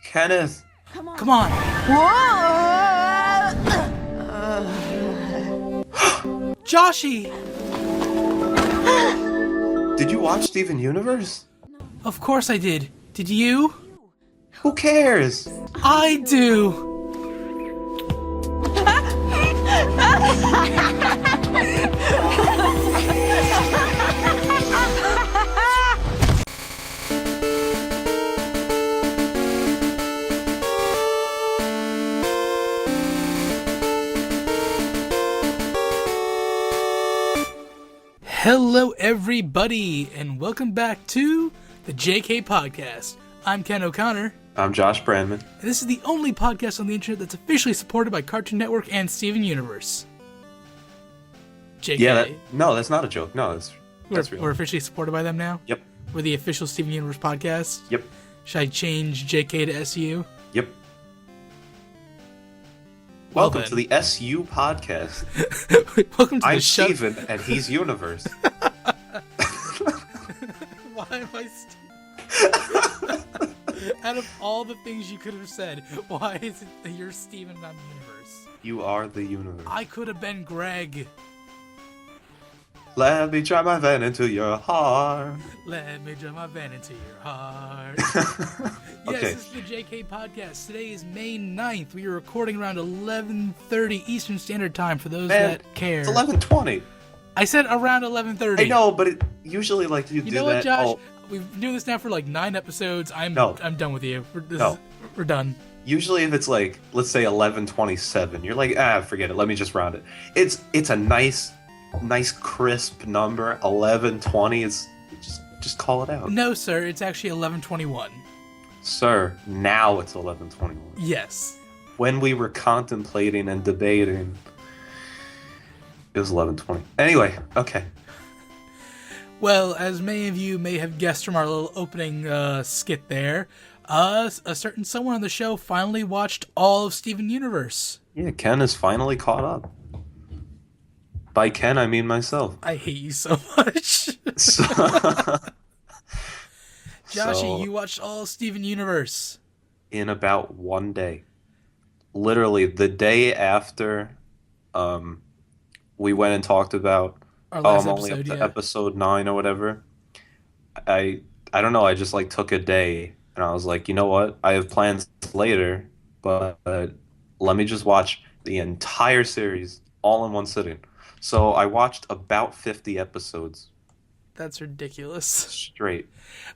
Kenneth! Come on. Joshy! Did you watch Steven Universe? Of course I did. Did you? Who cares? I do. Hello everybody, and welcome back to the JK Podcast. I'm Ken O'Connor. I'm Josh Brandman. And this is the only podcast on the internet that's officially supported by Cartoon Network and Steven Universe. JK. Yeah, that's not a joke. No, that's real. We're officially supported by them now? Yep. We're the official Steven Universe podcast? Yep. Should I change JK to SU? Yep. Well Welcome to the SU podcast. Welcome to I'm the show. Steven, and he's Universe. Why am I Steven? Out of all the things you could have said, why is it that you're Steven and I'm Universe? You are the Universe. I could have been Greg. Let me drive my van into your heart. Let me drive my van into your heart. Okay. Yes, this is the JK Podcast. Today is May 9th. We are recording around 11:30 Eastern Standard Time for those that care. It's 11:20. I said around 11:30. I know, but it usually you You do know that. what, Josh? Oh, We've been doing this now for like 9 episodes. I'm done with you. We're done. usually if it's like, let's say 11:27, you're like, forget it. Let me just round it. It's a nice crisp number. 11:20 is just call it out. No, sir. It's actually 11:21. Sir, now it's 11:21. Yes. When we were contemplating and debating, it was 11:20. Anyway, okay. Well, as many of you may have guessed from our little opening skit there, a certain someone on the show finally watched all of Steven Universe. Yeah, Ken is finally caught up. By Ken, I mean myself. I hate you so much. So, Joshy, you watched all of Steven Universe. In about one day. Literally, the day after we went and talked about Our last I'm only up episode, to yeah. episode 9 or whatever. I don't know, I just like took a day and I was like, you know what? I have plans later, but let me just watch the entire series all in one sitting. So I watched about 50 episodes That's ridiculous. straight.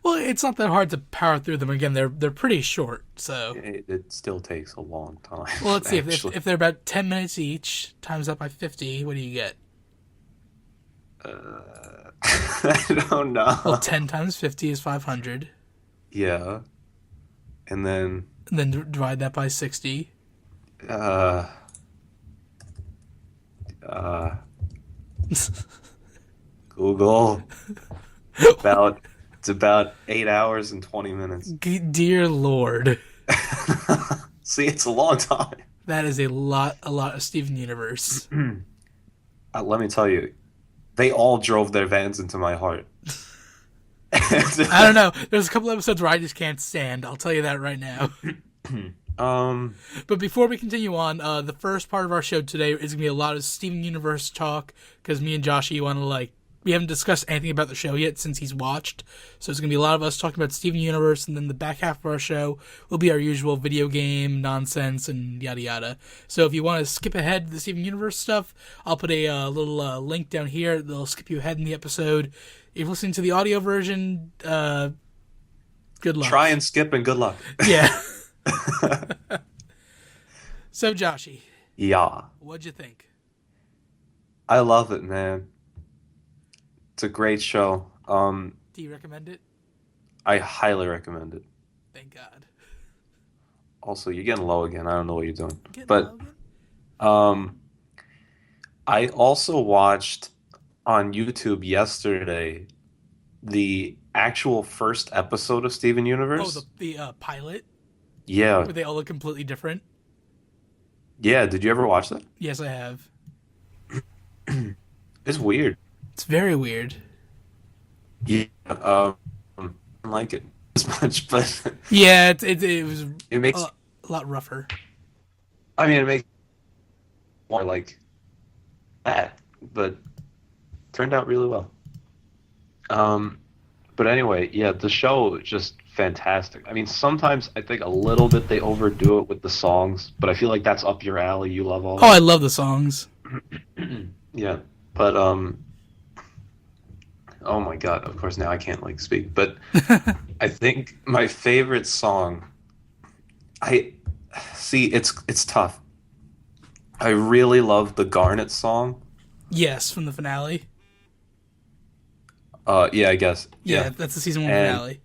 Well, it's not that hard to power through them. Again, they're pretty short, so. It still takes a long time. Well, let's see. actually. If they're about 10 minutes each, times up by 50, what do you get? I don't know. Well, 10 times 50 is 500. Yeah. And then And then divide that by 60. Google. It's about 8 hours and 20 minutes. Dear Lord. See, it's a long time. That is a lot of Steven Universe. Let me tell you, they all drove their vans into my heart. I don't know. There's a couple episodes where I just can't stand. I'll tell you that right now. But before we continue on, the first part of our show today is going to be a lot of Steven Universe talk, because me and Joshy want to, we haven't discussed anything about the show yet since he's watched. So it's going to be a lot of us talking about Steven Universe, and then the back half of our show will be our usual video game nonsense and yada yada. So if you want to skip ahead to the Steven Universe stuff, I'll put a little link down here that'll skip you ahead in the episode. If you're listening to the audio version, good luck. Try and skip and good luck. Yeah. So, Joshy. Yeah. What'd you think? I love it, man. It's a great show. Do you recommend it? I highly recommend it. Thank God. Also, you're getting low again. I don't know what you're doing. Getting But Logan? I also watched on YouTube yesterday the actual first episode of Steven Universe. Oh, the pilot? Yeah. Where they all look completely different? Yeah, did you ever watch that? Yes, I have. It's weird. It's very weird. Yeah, I like it. as much, but Yeah, it was it makes. a lot rougher. I mean, it makes more like that, but turned out really well. Um, but anyway, yeah, the show is just fantastic. I mean, sometimes I think a little bit they overdo it with the songs, but I feel like that's up your alley. You love all Oh, I that. love the songs. Yeah, but oh my God, of course now I can't like speak, but I think my favorite song, I see it's tough. I really love the Garnet song. Yes, from the finale. Yeah, I guess. Yeah, Yeah. that's the season one And finale.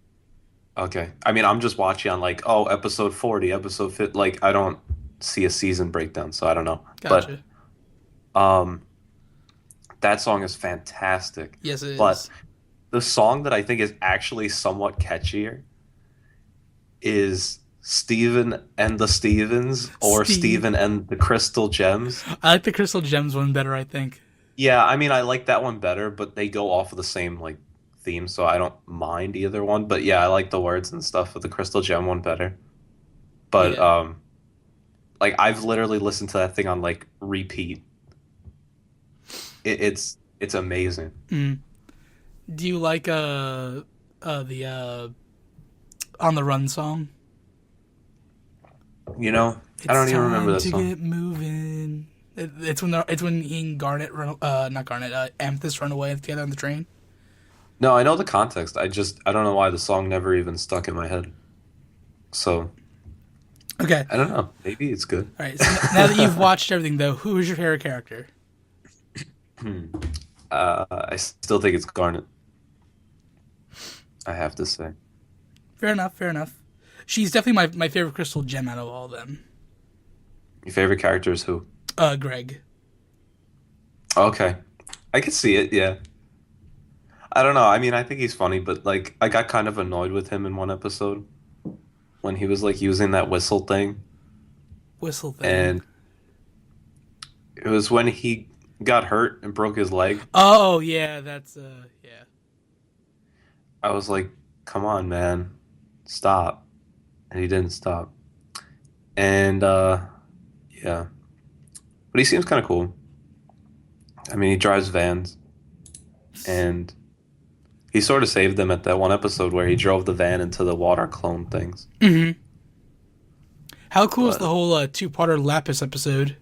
okay. I mean, I'm just watching on like, oh, episode 40, episode 50. Like, I don't see a season breakdown, so I don't know. But Gotcha. um that song is fantastic. Yes, it But is. the song that I think is actually somewhat catchier is Steven and the Stevens or Steve. Steven and the Crystal Gems. I like the Crystal Gems one better, I think. Yeah, I mean, I like that one better, but they go off of the same like theme, so I don't mind either one. But yeah, I like the words and stuff of the Crystal Gem one better. But Yeah. like I've literally listened to that thing on like repeat. It's amazing. Mm. Do you like the On the Run song? You know, I It's don't even remember time that to song. get moving. It's when he and Garnet run not Garnet Amethyst run away together on the train. No, I know the context. I don't know why the song never even stuck in my head. So Okay. I don't know. Maybe it's good. All right. So now that you've watched everything, though, who is your favorite character? I still think it's Garnet. I have to say. Fair enough. Fair enough. She's definitely my favorite crystal gem out of all of them. Your favorite character is who? Greg. Okay, I can see it. Yeah. I don't know. I mean, I think he's funny, but like, I got kind of annoyed with him in one episode when he was like using that whistle thing, Whistle thing. and it was when he got hurt and broke his leg. Oh yeah, that's yeah. I was like, "Come on, man, stop!" And he didn't stop. And yeah, but he seems kind of cool. I mean, he drives vans, and he sort of saved them at that one episode where he drove the van into the water clone things. Hmm. How cool is the But whole two-parter Lapis episode?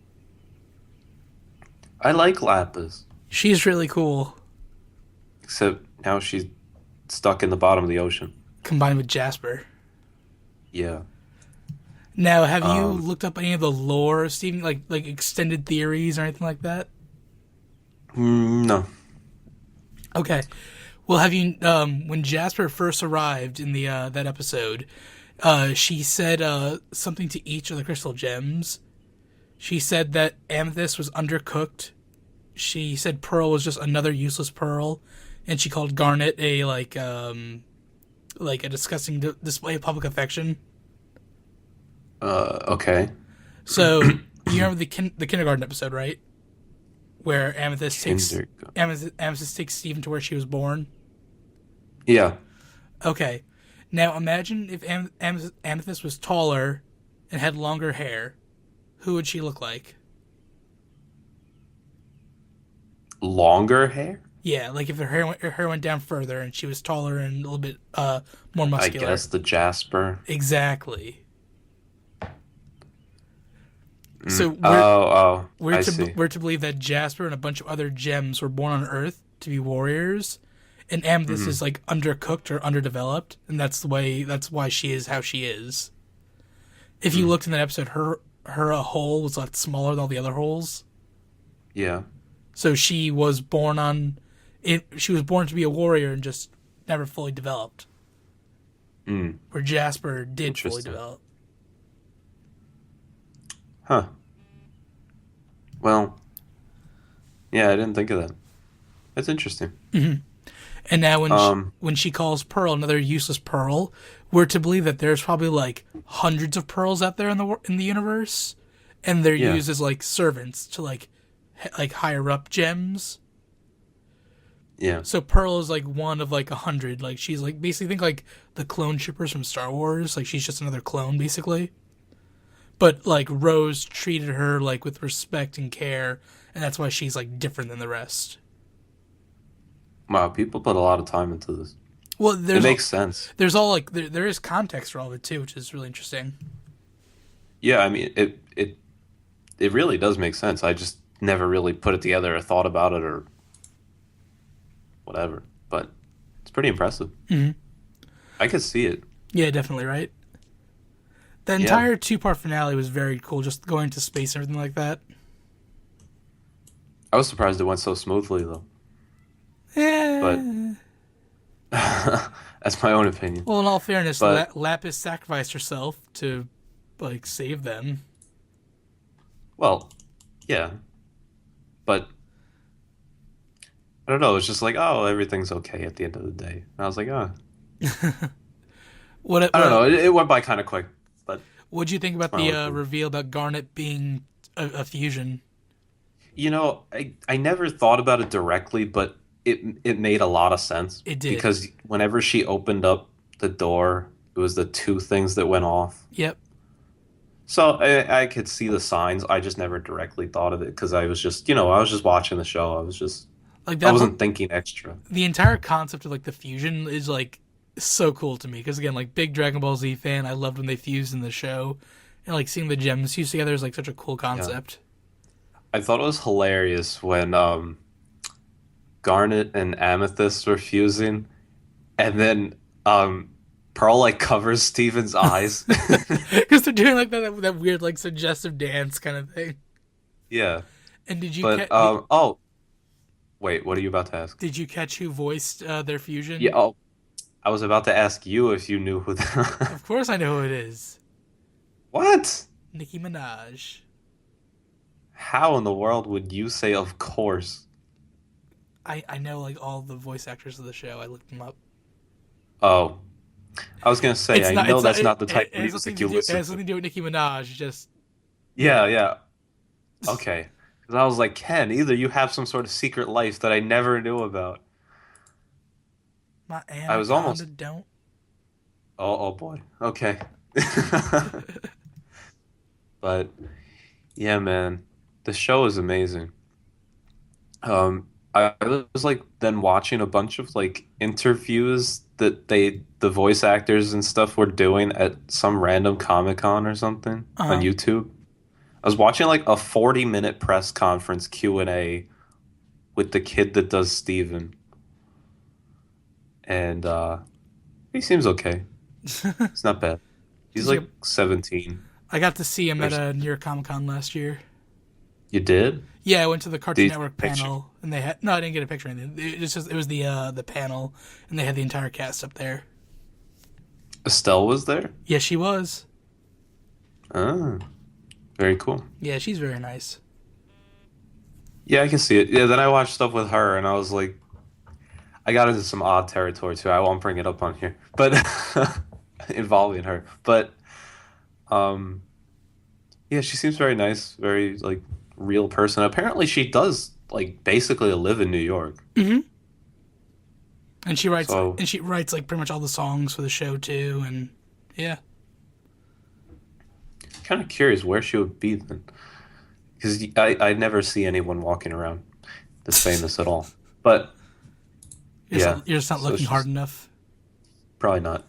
I like Lapis, She's really cool. except now she's stuck in the bottom of the ocean. Combined with Jasper. Yeah. Now, have you Um, looked up any of the lore of Steven, like extended theories or anything like that? no. Okay. Well, have you when Jasper first arrived in the that episode, she said something to each of the crystal gems. She said that Amethyst was undercooked. She said Pearl was just another useless pearl, and she called Garnet a like a disgusting display of public affection. Okay. So you remember the kindergarten episode, right? Where Kinder. Amethyst takes Steven to where she was born. Yeah. Okay, now imagine if Amethyst was taller and had longer hair. Who would she look like? Longer hair? Yeah, like if her hair went down further and she was taller and a little bit more I muscular. guess the Jasper. Exactly. So Oh, oh, I see. we're to believe that Jasper and a bunch of other gems were born on Earth to be warriors, and Amethyst Hmm. is like undercooked or underdeveloped, and that's why she is how she is. If you Mm. looked in that episode, her hole was a lot smaller than all the other holes. Yeah. So she was born on it. She was born to be a warrior and just never fully developed. Mm. Where Jasper did fully Interesting. develop. Huh. Well, yeah, I didn't think of that. That's interesting. And now Um, when she calls Pearl another useless pearl, we're to believe that there's probably like hundreds of pearls out there in the universe, and they're yeah. used as like servants to like higher up gems. Yeah. So Pearl is like one of like 100. Like she's like basically think like the clone shippers from Star Wars. Like she's just another clone basically. But like Rose treated her like with respect and care, and that's why she's like different than the rest. Wow, people put a lot of time into this. Well, It makes sense. there's all like there is context for all of it too, which is really interesting. Yeah, I mean it really does make sense. I just never really put it together or thought about it or whatever. But it's pretty impressive. Mm-hmm. I could see it. Yeah, definitely right. The Yeah. entire two-part finale was very cool, just going to space and everything like that. I was surprised it went so smoothly though. But Eh. that's my own opinion. Well, in all fairness, But Lapis sacrificed herself to like save them. well, yeah. But I don't know, it's just like, oh, everything's okay at the end of the day. And I was like, oh, What I don't what know. It went by kind of quick, but what'd you think it's about my own the opinion. reveal about Garnet being a fusion? I never thought about it directly, but it made a lot of sense It did. because whenever she opened up the door, it was the two things that went off. Yep. So I could see the signs. I just never directly thought of it because I was just, I was just watching the show. Like I that whole wasn't thinking extra. the entire concept of like the fusion is like so cool to me because again, like big Dragon Ball Z fan, I loved when they fused in the show, and like seeing the gems fused together is like such a cool Yeah. concept. I thought it was hilarious when Garnet and Amethyst were fusing, and then Pearl like covers Steven's eyes. Because they're doing like that weird like suggestive dance kind of thing. Yeah. And But oh, wait, what are you about to ask? did you catch who voiced their Yeah, fusion? oh, I was about to ask you if you knew who the Of course, I know who it is. What? Nicki Minaj. How in the world would you say of course? I know like all the voice actors of the show. I looked them up. Oh, I was gonna say, It's I not. know It's not. that's not the type It of has nothing music to you do. It listen has to. nothing to do with Nicki Minaj. Just yeah. Yeah, yeah. Okay. Because I was like, Ken, either you have some sort of secret life that I never knew about. My I was anaconda almost, don't. oh boy. Okay. But yeah, man, the show is amazing. I was like then watching a bunch of like interviews that the voice actors and stuff were doing at some random Comic Con or something on Uh YouTube. I was watching like a 40-minute press conference Q&A with the kid that does Steven, and he seems okay. huh. It's not bad. He's Did like you? 17 I got to see him or at something. a New York Comic Con last year. You did? Yeah, I went to the Did Cartoon you take Network a picture? panel, and they had no, I didn't get a picture. Or anything. It was the panel, and they had the entire cast up there. Estelle was there? Yeah, she was. Ah, very cool. Yeah, she's very nice. Yeah, I can see it. Yeah, then I watched stuff with her and I was like, I got into some odd territory too. I won't bring it up on here, but involving her. But um, yeah, she seems very nice, very like real person. Apparently, she does like basically live in New York. Hmm. So And she writes like pretty much all the songs for the show too. And yeah, kind of curious where she would be then, because I never see anyone walking around that's famous at all. But yeah, you're just not so looking hard she's enough. probably not.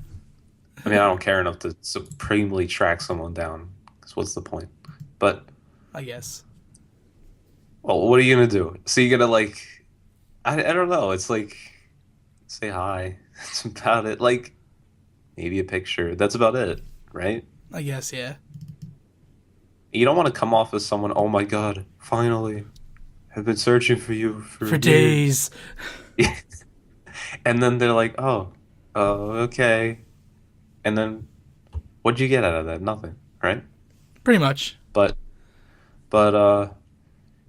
I mean, I don't care enough to supremely track someone down. Because what's the point? But I guess. well, what are you gonna do? So you gonna like I don't know. It's like say hi. That's about it. Like maybe a picture. That's about it, right? I guess yeah. You don't want to come off as someone, oh my God, finally. I've been searching for you for For years. days, And then they're like, okay. And then what'd you get out of that? Nothing, right? pretty much. But but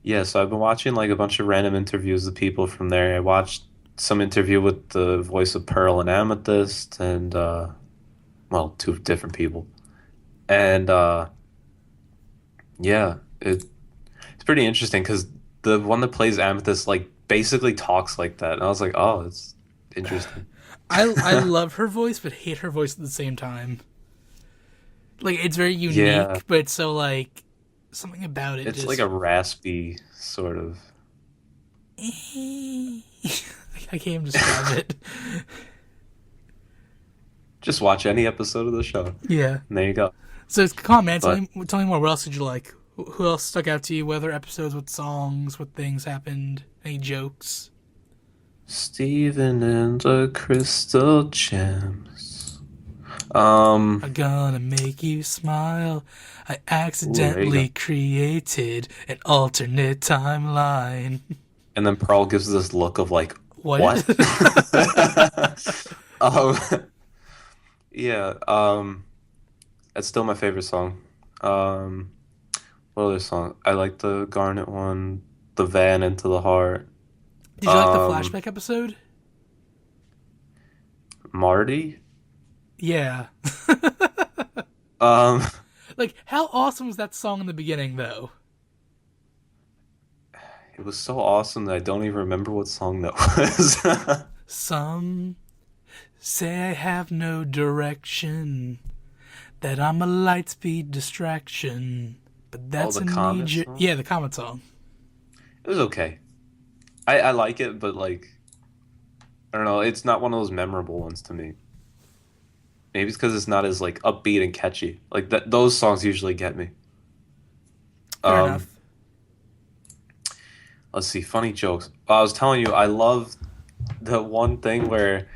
yeah, so I've been watching like a bunch of random interviews of people from there. I watched some interview with the voice of Pearl and Amethyst and well, two different people. And yeah, it's pretty interesting because the one that plays Amethyst like basically talks like that. And I was like, oh, it's interesting. I love her voice, but hate her voice at the same time. Like it's very Yeah, unique, but it's so like something about it it's like just a raspy sort of. I can't even describe it. Just watch any episode of the show. Yeah. And there you go. So come on, man. But Tell me more. What else did you like? Who else stuck out to you? What other episodes? What songs? What things happened? Any jokes? Steven and the Crystal Gems. Um, I'm gonna make you smile. I ooh, there you go. accidentally created an alternate timeline. And then Pearl gives this look of like, What? what? um, yeah, that's still my favorite song. Um, what other song? I like the Garnet one, the Van into the Heart. Did you like the Um, flashback episode? Marty. Yeah. Um, Like, how awesome was that song in the beginning, though? it was so awesome that I don't even remember what song that was. Some say I have no direction, that I'm a lightspeed distraction, but Oh, that's the a Comet major. song. Yeah, the Comet song. It was okay. I like it, but like I don't know, it's not one of those memorable ones to me. Maybe it's because it's not as like upbeat and catchy. Like that, those songs usually get me. Fair Um, enough. let's see, funny jokes. I was telling you, I love the one thing where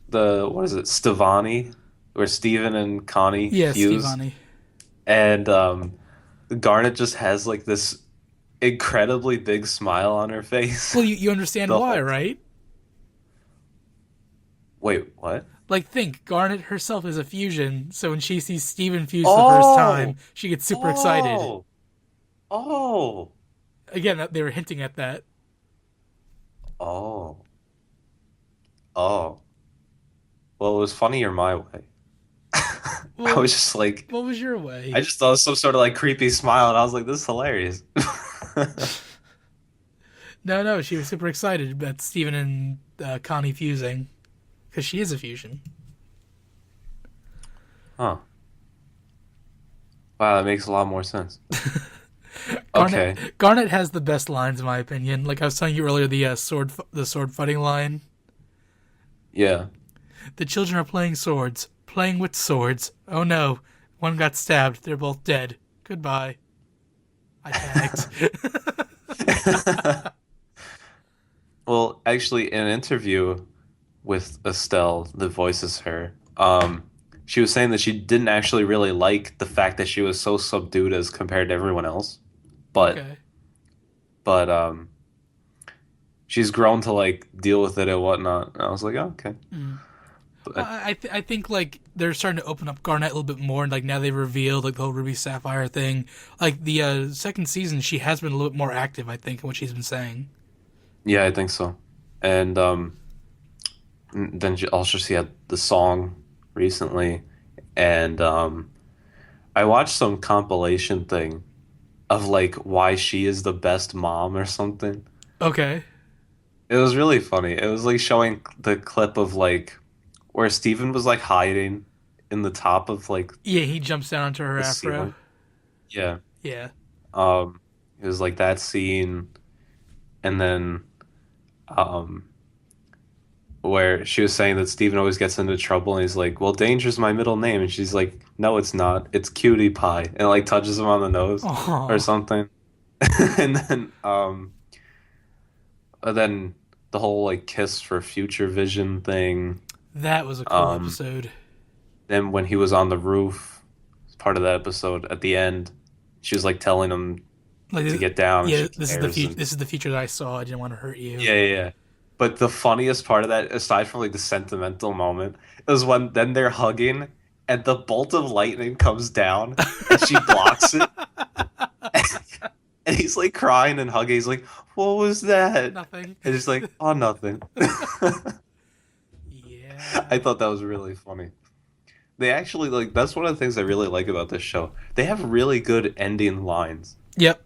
the what is it, Stevani, where Steven and Connie Yeah, fuse, Stevani. and Garnet just has like this incredibly big smile on her face. Well, you understand The why, whole right? wait, what? Like, think, Garnet herself is a fusion, so when she sees Steven fuse the first time, Oh, she gets super excited. oh, oh, Again, they were hinting at that. oh, oh. Well, it was funnier my way. I Well, was just like, what was your I way? just thought it was some sort of like creepy smile, and I was like, this is hilarious. No, no, she was super excited about Steven and Connie fusing, because she is a fusion. Huh. Wow, that makes a lot more sense. Okay. Garnet has the best lines in my opinion. Like I was telling you earlier, the sword fighting line. Yeah. The children are playing swords, playing with swords. Oh no, one got stabbed. They're both dead. Goodbye. I panicked. Well, actually, in an interview with Estelle that voices her, she was saying that she didn't actually really like the fact that she was so subdued as compared to everyone else. But Okay. but she's grown to like deal with it and whatnot. And I was like, oh, okay. Mm. But I think like they're starting to open up Garnet a little bit more, and like now they've revealed like the whole Ruby Sapphire thing. Like the second season, she has been a little bit more active. I think in what she's been saying. yeah, I think so. And then also she had the song recently, and I watched some compilation thing of like why she is the best mom or something. Okay. It was really funny. It was like showing the clip of like where Steven was like hiding in the top of like Yeah, he jumps down onto her the afro. ceiling. Yeah. Yeah. It was like that scene, and then um where she was saying that Steven always gets into trouble, and he's like, "Well, Danger's my middle name," and she's like, "No, it's not. It's Cutie Pie," and like touches him on the nose or Oh, something. And then the whole like kiss for future vision thing. that was a cool Um, episode. then when he was on the roof, part of the episode at the end, she was like telling him Like, to get down, and yeah, she cares. And this is the future that I saw. I didn't want to hurt you. yeah, yeah, yeah. But the funniest part of that, aside from like the sentimental moment, is when then they're hugging and the bolt of lightning comes down and she blocks it. And he's like crying and hugging. He's like, "What was that?" Nothing. And he's like, "Oh, nothing." I Yeah. thought that was really funny. They actually like that's one of the things I really like about this show. They have really good ending lines. Yep.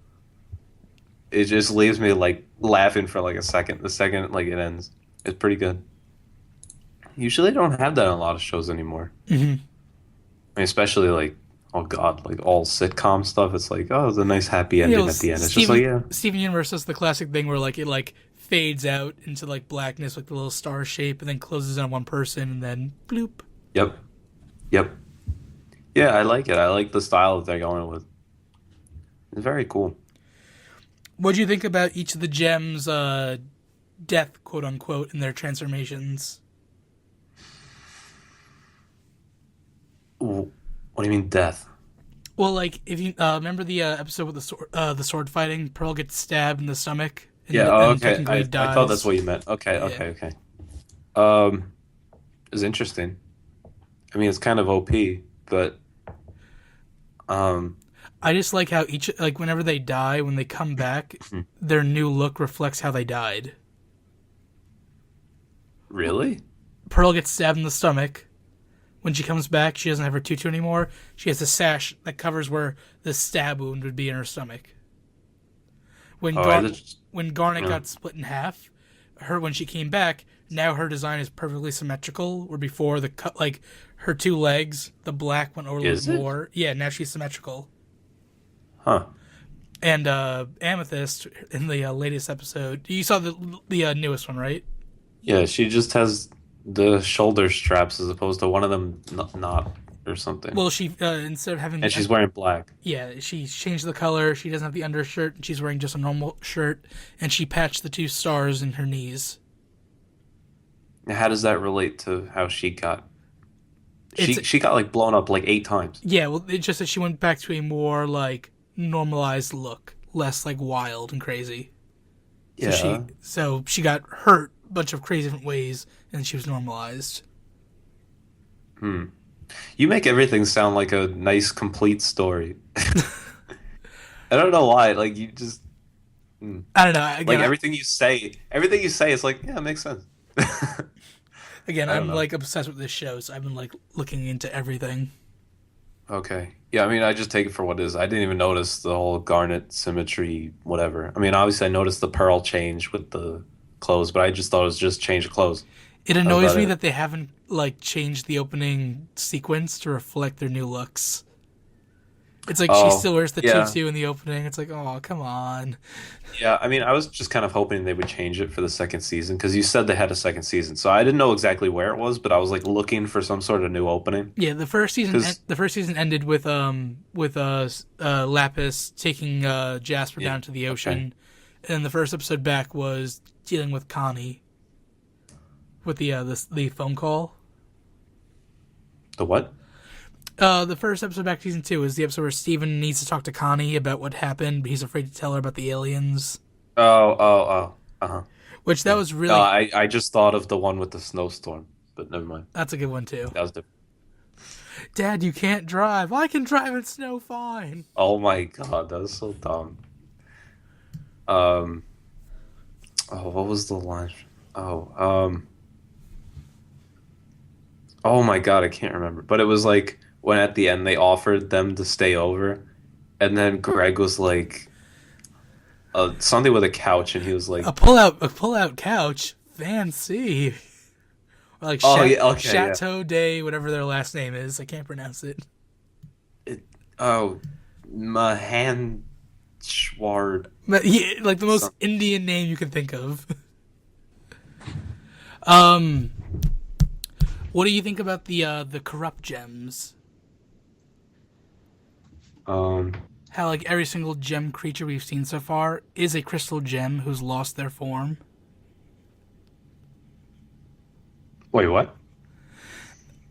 it just leaves me like laughing for like a second. The second like it ends, it's pretty good. Usually, I don't have that on a lot of shows anymore. Hmm. I mean, especially like, oh God, like all sitcom stuff. It's like, oh, it's a nice happy You know, ending at the end. It's just like, yeah, Steven Universe does the classic thing where like it like fades out into like blackness, like the little star shape, and then closes in on one person, and then bloop. yep, yep, yeah. I like it. I like the style that they're going with. It's very cool. What do you think about each of the gems' death, quote unquote, in their transformations? What do you mean death? Well, like if you remember the episode with the sword fighting, Pearl gets stabbed in the stomach, Yeah. Oh, and okay. technically I thought that's dies. what you meant. Okay. Yeah, Okay. Okay. Um, it's interesting. I mean, it's kind of OP, but um, I just like how each like whenever they die, when they come back, their new look reflects how they died. really? Pearl gets stabbed in the stomach. When she comes back, she doesn't have her tutu anymore. She has a sash that covers where the stab wound would be in her stomach. When Oh, when Garnet yeah. got split in half, her when she came back, now her design is perfectly symmetrical. Where before the cut like her two legs, the black went over a little Is bit it? more. Yeah, now she's symmetrical. Huh. And Amethyst in the latest episode, you saw the newest one, right? Yeah, she just has the shoulder straps as opposed to one of them not or something. Well, she instead of having And the she's wearing black. yeah, she changed the color. She doesn't have the undershirt, and she's wearing just a normal shirt. And she patched the two stars in her knees. How does that relate to how she got? It's She got like blown up like 8 times. yeah, well, it's just that she went back to a more like normalized look, less like wild and crazy. Yeah. So she got hurt a bunch of crazy different ways, and she was normalized. Hmm. You make everything sound like a nice, complete story. I don't know why. Like you just hmm. I don't know. Like everything you say is like, yeah, it makes sense. Again, I don't I'm know. like obsessed with this show, so I've been like looking into everything. Okay. Yeah, I mean, I just take it for what it is. I didn't even notice the whole garnet symmetry, whatever. I mean, obviously, I noticed the pearl change with the clothes, but I just thought it was just change of clothes. It That was annoys about me it. that they haven't like changed the opening sequence to reflect their new looks. It's like she Oh, still wears the yeah. tutu in the opening. It's like, oh, come on. Yeah, I mean, I was just kind of hoping they would change it for the second season because you said they had a second season. So I didn't know exactly where it was, but I was like looking for some sort of new opening. Yeah, Because, the first season ended with Lapis taking Jasper yeah, down to the okay. ocean, and then the first episode back was dealing with Connie with the phone call. The what? The first episode back season 2 is the episode where Steven needs to talk to Connie about what happened, but he's afraid to tell her about the aliens. Oh. Uh-huh. Which that Yeah. was No, really I just thought of the one with the snowstorm, but never mind. that's a good one too. That was different. Dad, you can't drive. I can drive in snow fine. Oh my God, that was so dumb. Um, oh, what was the line? Oh, oh my God, I can't remember. But it was like when at the end they offered them to stay over, and then Greg was like, something with a couch, and he was like, A pull out couch, fancy. Or like oh yeah, okay, yeah. Chateau Day, whatever their last name is. I can't pronounce it. It, oh, Mahan Schward. But yeah, like the most Some, Indian name you can think of. Um, what do you think about the corrupt gems? um, How like every single gem creature we've seen so far is a crystal gem who's lost their form. wait, what?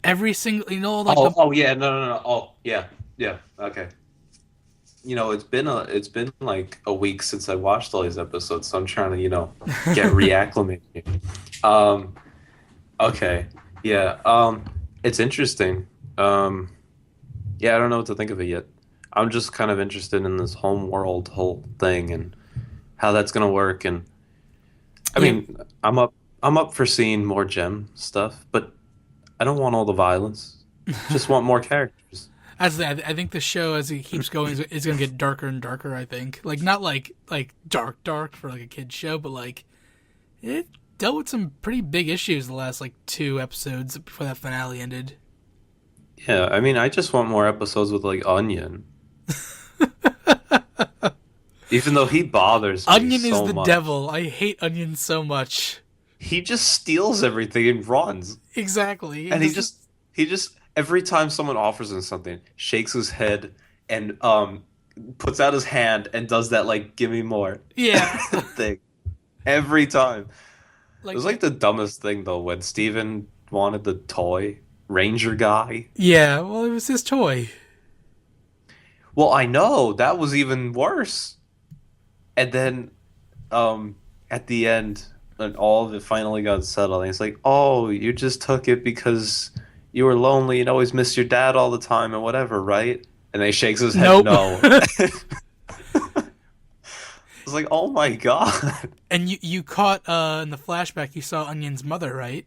Every single, like Oh, the oh yeah, no. Oh, yeah, yeah. Okay. It's been like a week since I watched all these episodes, so I'm trying to, get reacclimated. Um, okay. Yeah. It's interesting. Yeah, I don't know what to think of it yet. I'm just kind of interested in this home world whole thing and how that's gonna work. And I yeah, mean, I'm up for seeing more gem stuff, but I don't want all the violence. Just want more characters. I think the show as it keeps going is going to get darker and darker. I think like not like dark for like a kids show, but like it dealt with some pretty big issues the last like two episodes before that finale ended. Yeah, I mean, I just want more episodes with like Onion, even though he bothers me Onion is so the much. devil. I hate Onion so much. He just steals everything and runs. Exactly. He And he just just he just every time someone offers him something, shakes his head and puts out his hand and does that like give me more yeah. thing every time. It like was like the dumbest thing though when Steven wanted the toy Ranger guy. yeah. Well, it was his toy. Well, I know that was even worse. And then at the end when all of it finally got settled, and it's like, "Oh, you just took it because you were lonely and always missed your dad all the time and whatever, right?" And then he shakes his head Nope. no. It's like, "Oh my God." And you caught in the flashback you saw Onion's mother, right?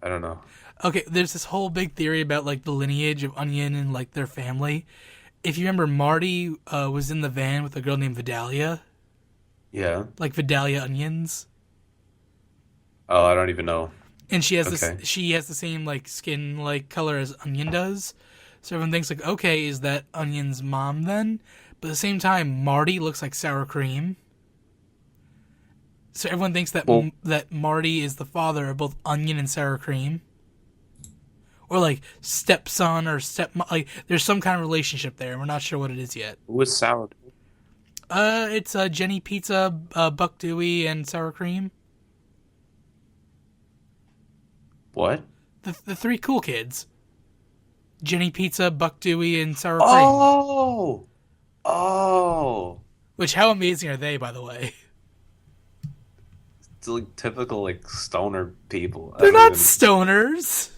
I don't know. Okay, there's this whole big theory about like the lineage of Onion and like their family. If you remember, Marty was in the van with a girl named Vidalia, Yeah. like Vidalia Onions, Oh, I don't even know. and Okay. she has the same like skin like color as Onion does. So everyone thinks like, okay, is that Onion's mom then? But at the same time, Marty looks like sour cream. So everyone thinks that Well, that Marty is the father of both Onion and sour cream, or like stepson or step like there's some kind of relationship there. And we're not sure what it is yet. who was sour? It's Jenny Pizza, Buck Dewey, and sour cream. What? The three cool kids: Jenny Pizza, Buck Dewey, and sour cream. Oh. Oh. Which how amazing are they, by the way? It's like typical like stoner people. I They're don't not even stoners.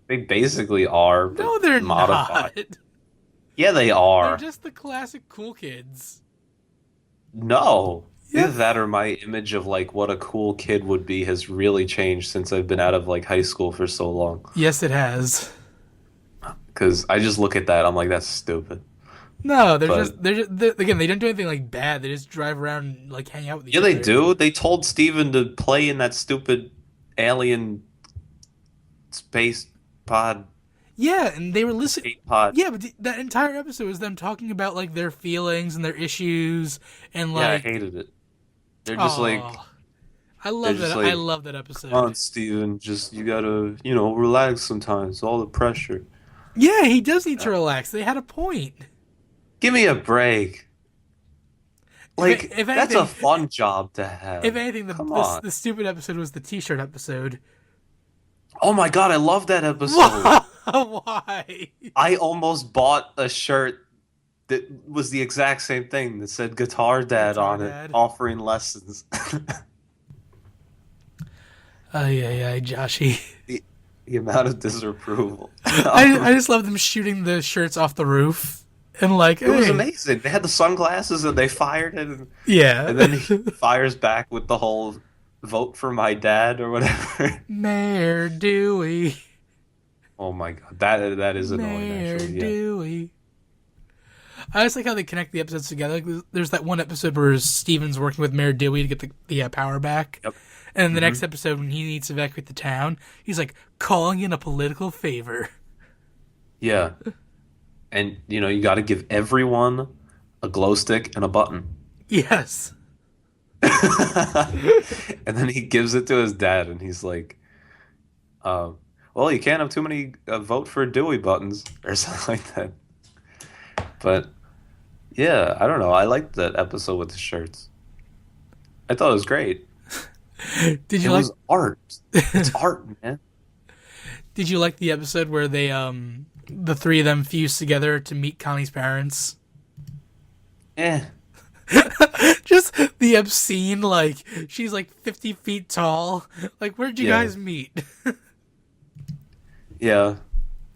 they basically are, but No, they're modified. not. Yeah, they They're are. just the classic cool kids. No. Yeah. Either that or my image of like what a cool kid would be has really changed since I've been out of like high school for so long. Yes, it has. Because I just look at that, I'm like, that's stupid. No, But again, they don't do anything like bad. They just drive around and like hang out with each yeah, they other. do. They told Steven to play in that stupid alien space pod, Yeah, and they were listening. escape pod. Yeah, but that entire episode was them talking about like their feelings and their issues and Yeah, I like, hated it. They're just like, oh, I they're love just that. I like, love that come episode. on, Steven, just you gotta, relax sometimes. All the pressure. Yeah, he does need to relax. They had a point. Give me a break. Like, If that's a anything, fun job to if have. anything, Come on. the stupid episode was the T-shirt episode. Oh my God, I love that episode. Why? I almost bought a shirt that was the exact same thing that said Guitar Dad Guitar on it, Dad. offering lessons. Ay, ay, ay, Joshy. the, the amount of disapproval. I just love them shooting the shirts off the roof and like, It was hey, amazing. They had the sunglasses and they fired it, yeah. and then he fires back with the whole vote for my dad or whatever. Mayor Dewey. Oh my God, that is annoying Mayor actually. Yeah. Dewey. I just like how they connect the episodes together. Like, there's that one episode where Steven's working with Mayor Dewey to get the power back. Yep. And then the Hmm. next episode, when he needs to evacuate the town, he's like calling in a political favor. Yeah. And you got to give everyone a glow stick and a button. Yes. And then he gives it to his dad, and he's like, "Well, you can't have too many vote for Dewey buttons or something like that." But yeah, I don't know. I liked that episode with the shirts. I thought it was great. Did It you like was art. It's art, man. Did you like the episode where they the three of them fused together to meet Connie's parents? Eh. Just the obscene, like she's like 50 feet tall. Like, where'd you Yeah. guys meet? Yeah.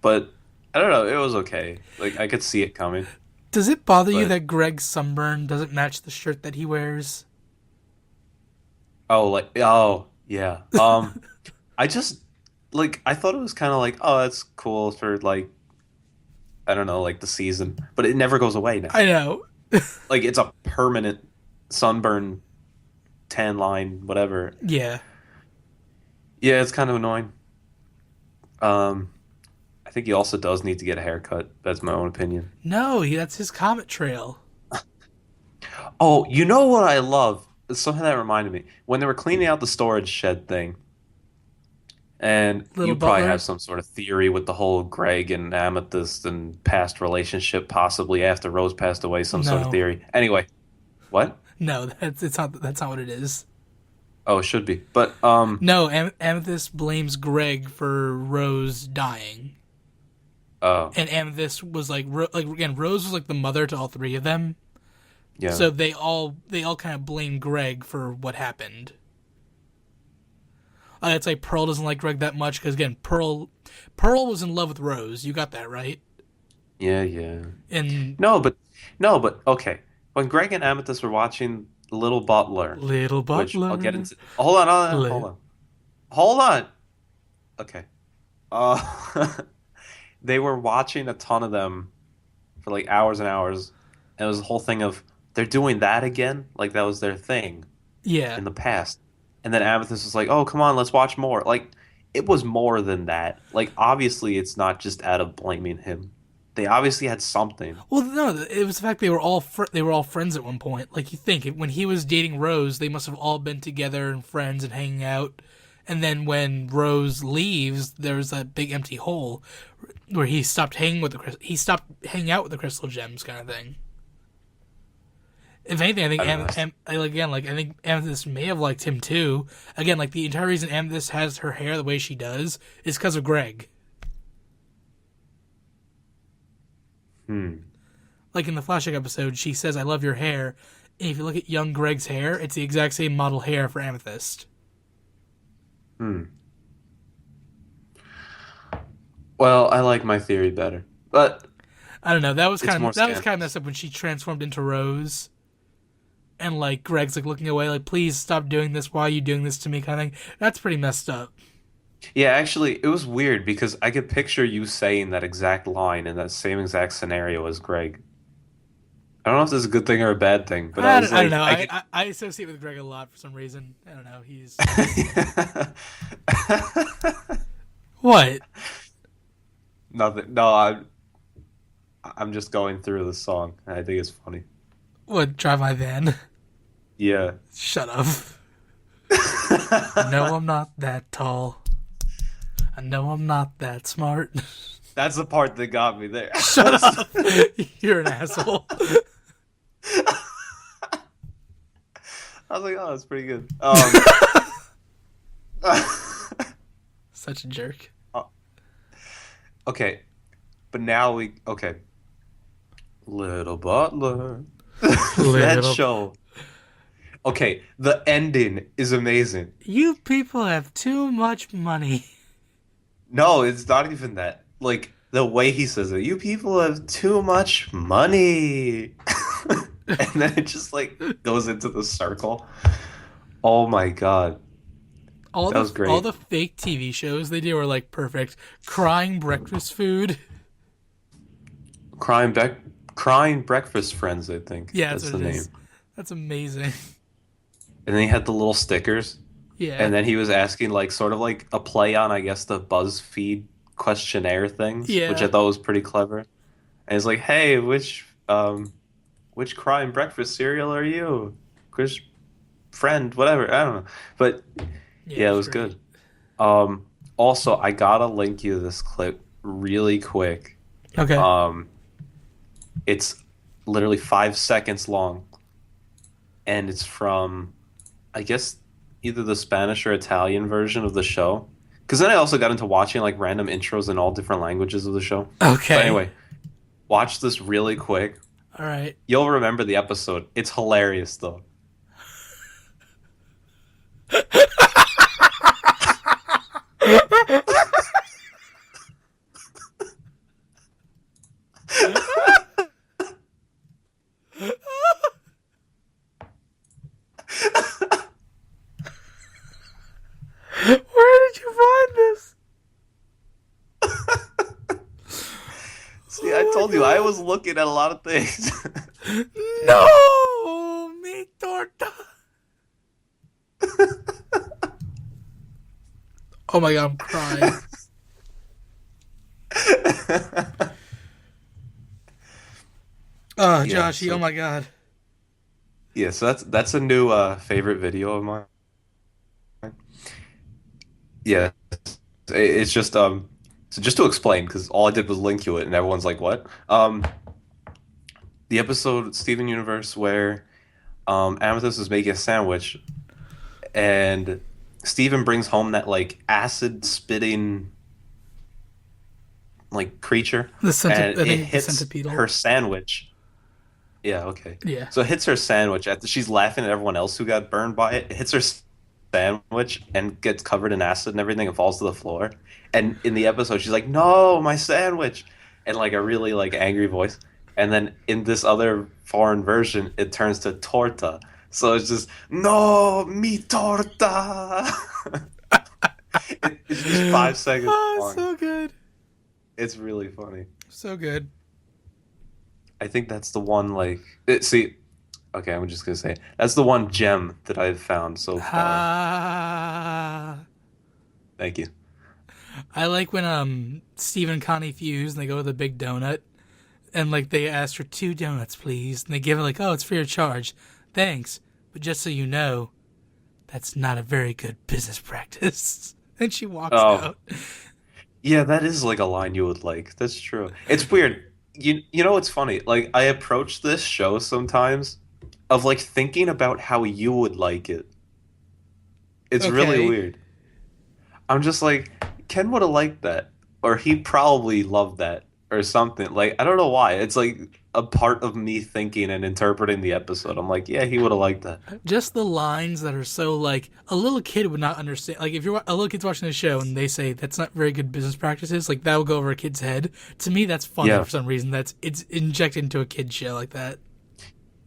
But I don't know. It was okay. Like I could see it coming. Does it bother you But that Greg's sunburn doesn't match the shirt that he wears? oh, yeah. I just like I thought it was kind of like, oh, that's cool for like I don't know, like the season, but it never goes away now. I know. Like it's a permanent sunburn, tan line, whatever. Yeah. Yeah, it's kind of annoying. Um, I think he also does need to get a haircut. That's my own opinion. No, that's his comet trail. Oh, you know what I love? It's something that reminded me when they were cleaning out the storage shed thing. And Little you probably have Butler. some sort of theory with the whole Greg and Amethyst and past relationship, possibly after Rose passed away, some sort of No. theory. Anyway, what? No, that's not what it is. Oh, it should be. But No, Amethyst blames Greg for Rose dying. oh, And Amethyst was like again, Rose was like the mother to all three of them. yeah. So they all kind of blame Greg for what happened. It's like Pearl doesn't like Greg that much because again, Pearl was in love with Rose. You got that right. Yeah, yeah. And No, but okay. When Greg and Amethyst were watching Little Butler, Little which I'll get Butler, into. Hold li- on. Hold on. Okay. Uh they were watching a ton of them for like hours and hours. And it was the whole thing of they're doing that again, like that was their thing yeah. in the past. And then Amethyst was like, "Oh, come on, let's watch more." Like it was more than that. Like obviously it's not just out of blaming him. They obviously had something. Well, no, it was the fact they were all friends at one point. Like you think when he was dating Rose, they must have all been together and friends and hanging out. And then when Rose leaves, there's that big empty hole where he stopped hanging out with the crystal gems kind of thing. If anything, I think I don't know. I think Amethyst may have liked him too. Again, like the entire reason Amethyst has her hair the way she does is because of Greg. Hmm. Like in the flashback episode, she says, "I love your hair." And if you look at young Greg's hair, it's the exact same model hair for Amethyst. Hmm. Well, I like my theory better. But I don't know. it's more That was kind of scandalous. messed up when she transformed into Rose, and like Greg's like looking away, like please stop doing this. Why are you doing this to me? Kind of thing. That's pretty messed up. Yeah, actually, it was weird because I could picture you saying that exact line in that same exact scenario as Greg. I don't know if this is a good thing or a bad thing, but I was I don't like, know. I could. I associate with Greg a lot for some reason. I don't know. He's what? Nothing. No, I'm just going through the song. And I think it's funny. What? Drive my van. Yeah. Shut up. No, I'm not that tall. I know I'm not that smart. That's the part that got me there. Shut up. You're an asshole. I was like, oh, that's pretty good. Such a jerk. Okay, but now okay. Little Butler. That Little. show. Okay, the ending is amazing. You people have too much money. No, it's not even that. Like the way he says it, you people have too much money. And then it just like goes into the circle. Oh my God. That was All great. the fake TV shows they do are like perfect. Crying breakfast food. Crime Beck Crying Breakfast Friends, I think. Yeah, that's That's what the it name. is. That's amazing. And then he had the little stickers. Yeah. And then he was asking like sort of like a play on, I guess, the BuzzFeed questionnaire things, which I Yeah. thought was pretty clever. And he's like, "Hey, which crime breakfast cereal are you? Which friend, whatever. I don't know." But Yeah, yeah, it it's was great. good. Also, I gotta link you this clip really quick. Okay. Um, it's literally 5 seconds long, and it's from, I guess, either the Spanish or Italian version of the show. Because then I also got into watching like random intros in all different languages of the show. But Okay. anyway, watch this really quick. All right. You'll remember the episode. It's hilarious though. Where did you find this? See, I told you I was looking at a lot of things. No, mi torta. Oh my god, I'm crying. Oh, Yeah, Joshy, oh so my god. that's a new favorite video of mine. Yeah, it's just so just to explain because all I did was link to it and everyone's like, "What?" The episode Steven Universe where Amethyst is making a sandwich and Steven brings home that like acid spitting like creature and I it think the hits centipedal. her sandwich. Yeah, okay. Yeah. So it hits her sandwich after she's laughing at everyone else who got burned by it. It hits her sandwich and gets covered in acid and everything and falls to the floor. And in the episode, she's like, "No, my sandwich!" And like a really like angry voice. And then in this other foreign version, it turns to torta. So it's just, "No, mi torta." It's just 5 seconds Oh, long. so good. It's really funny. So good. I think that's the one like see. Okay, I'm just gonna say that's the one gem that I've found so far. Ah. Thank you. I like when Steve and Connie fuse and they go with a big donut and like they ask for 2 donuts, please. And they give it like, oh, it's free of charge. Thanks. But just so you know, that's not a very good business practice. And she walks Oh, out. yeah, that is like a line you would like. That's true. It's weird. You know what's funny? Like I approach this show sometimes of like thinking about how you would like it. It's really Okay. weird. I'm just like, Ken would have liked that, or he probably loved that, or something. Like I don't know why. It's like a part of me thinking and interpreting the episode. I'm like, yeah, he would have liked that. Just the lines that are so like a little kid would not understand. Like if you're a little kid's watching the show and they say that's not very good business practices, like that will go over a kid's head. To me, that's funny Yeah. for some reason. It's injected into a kid's show like that.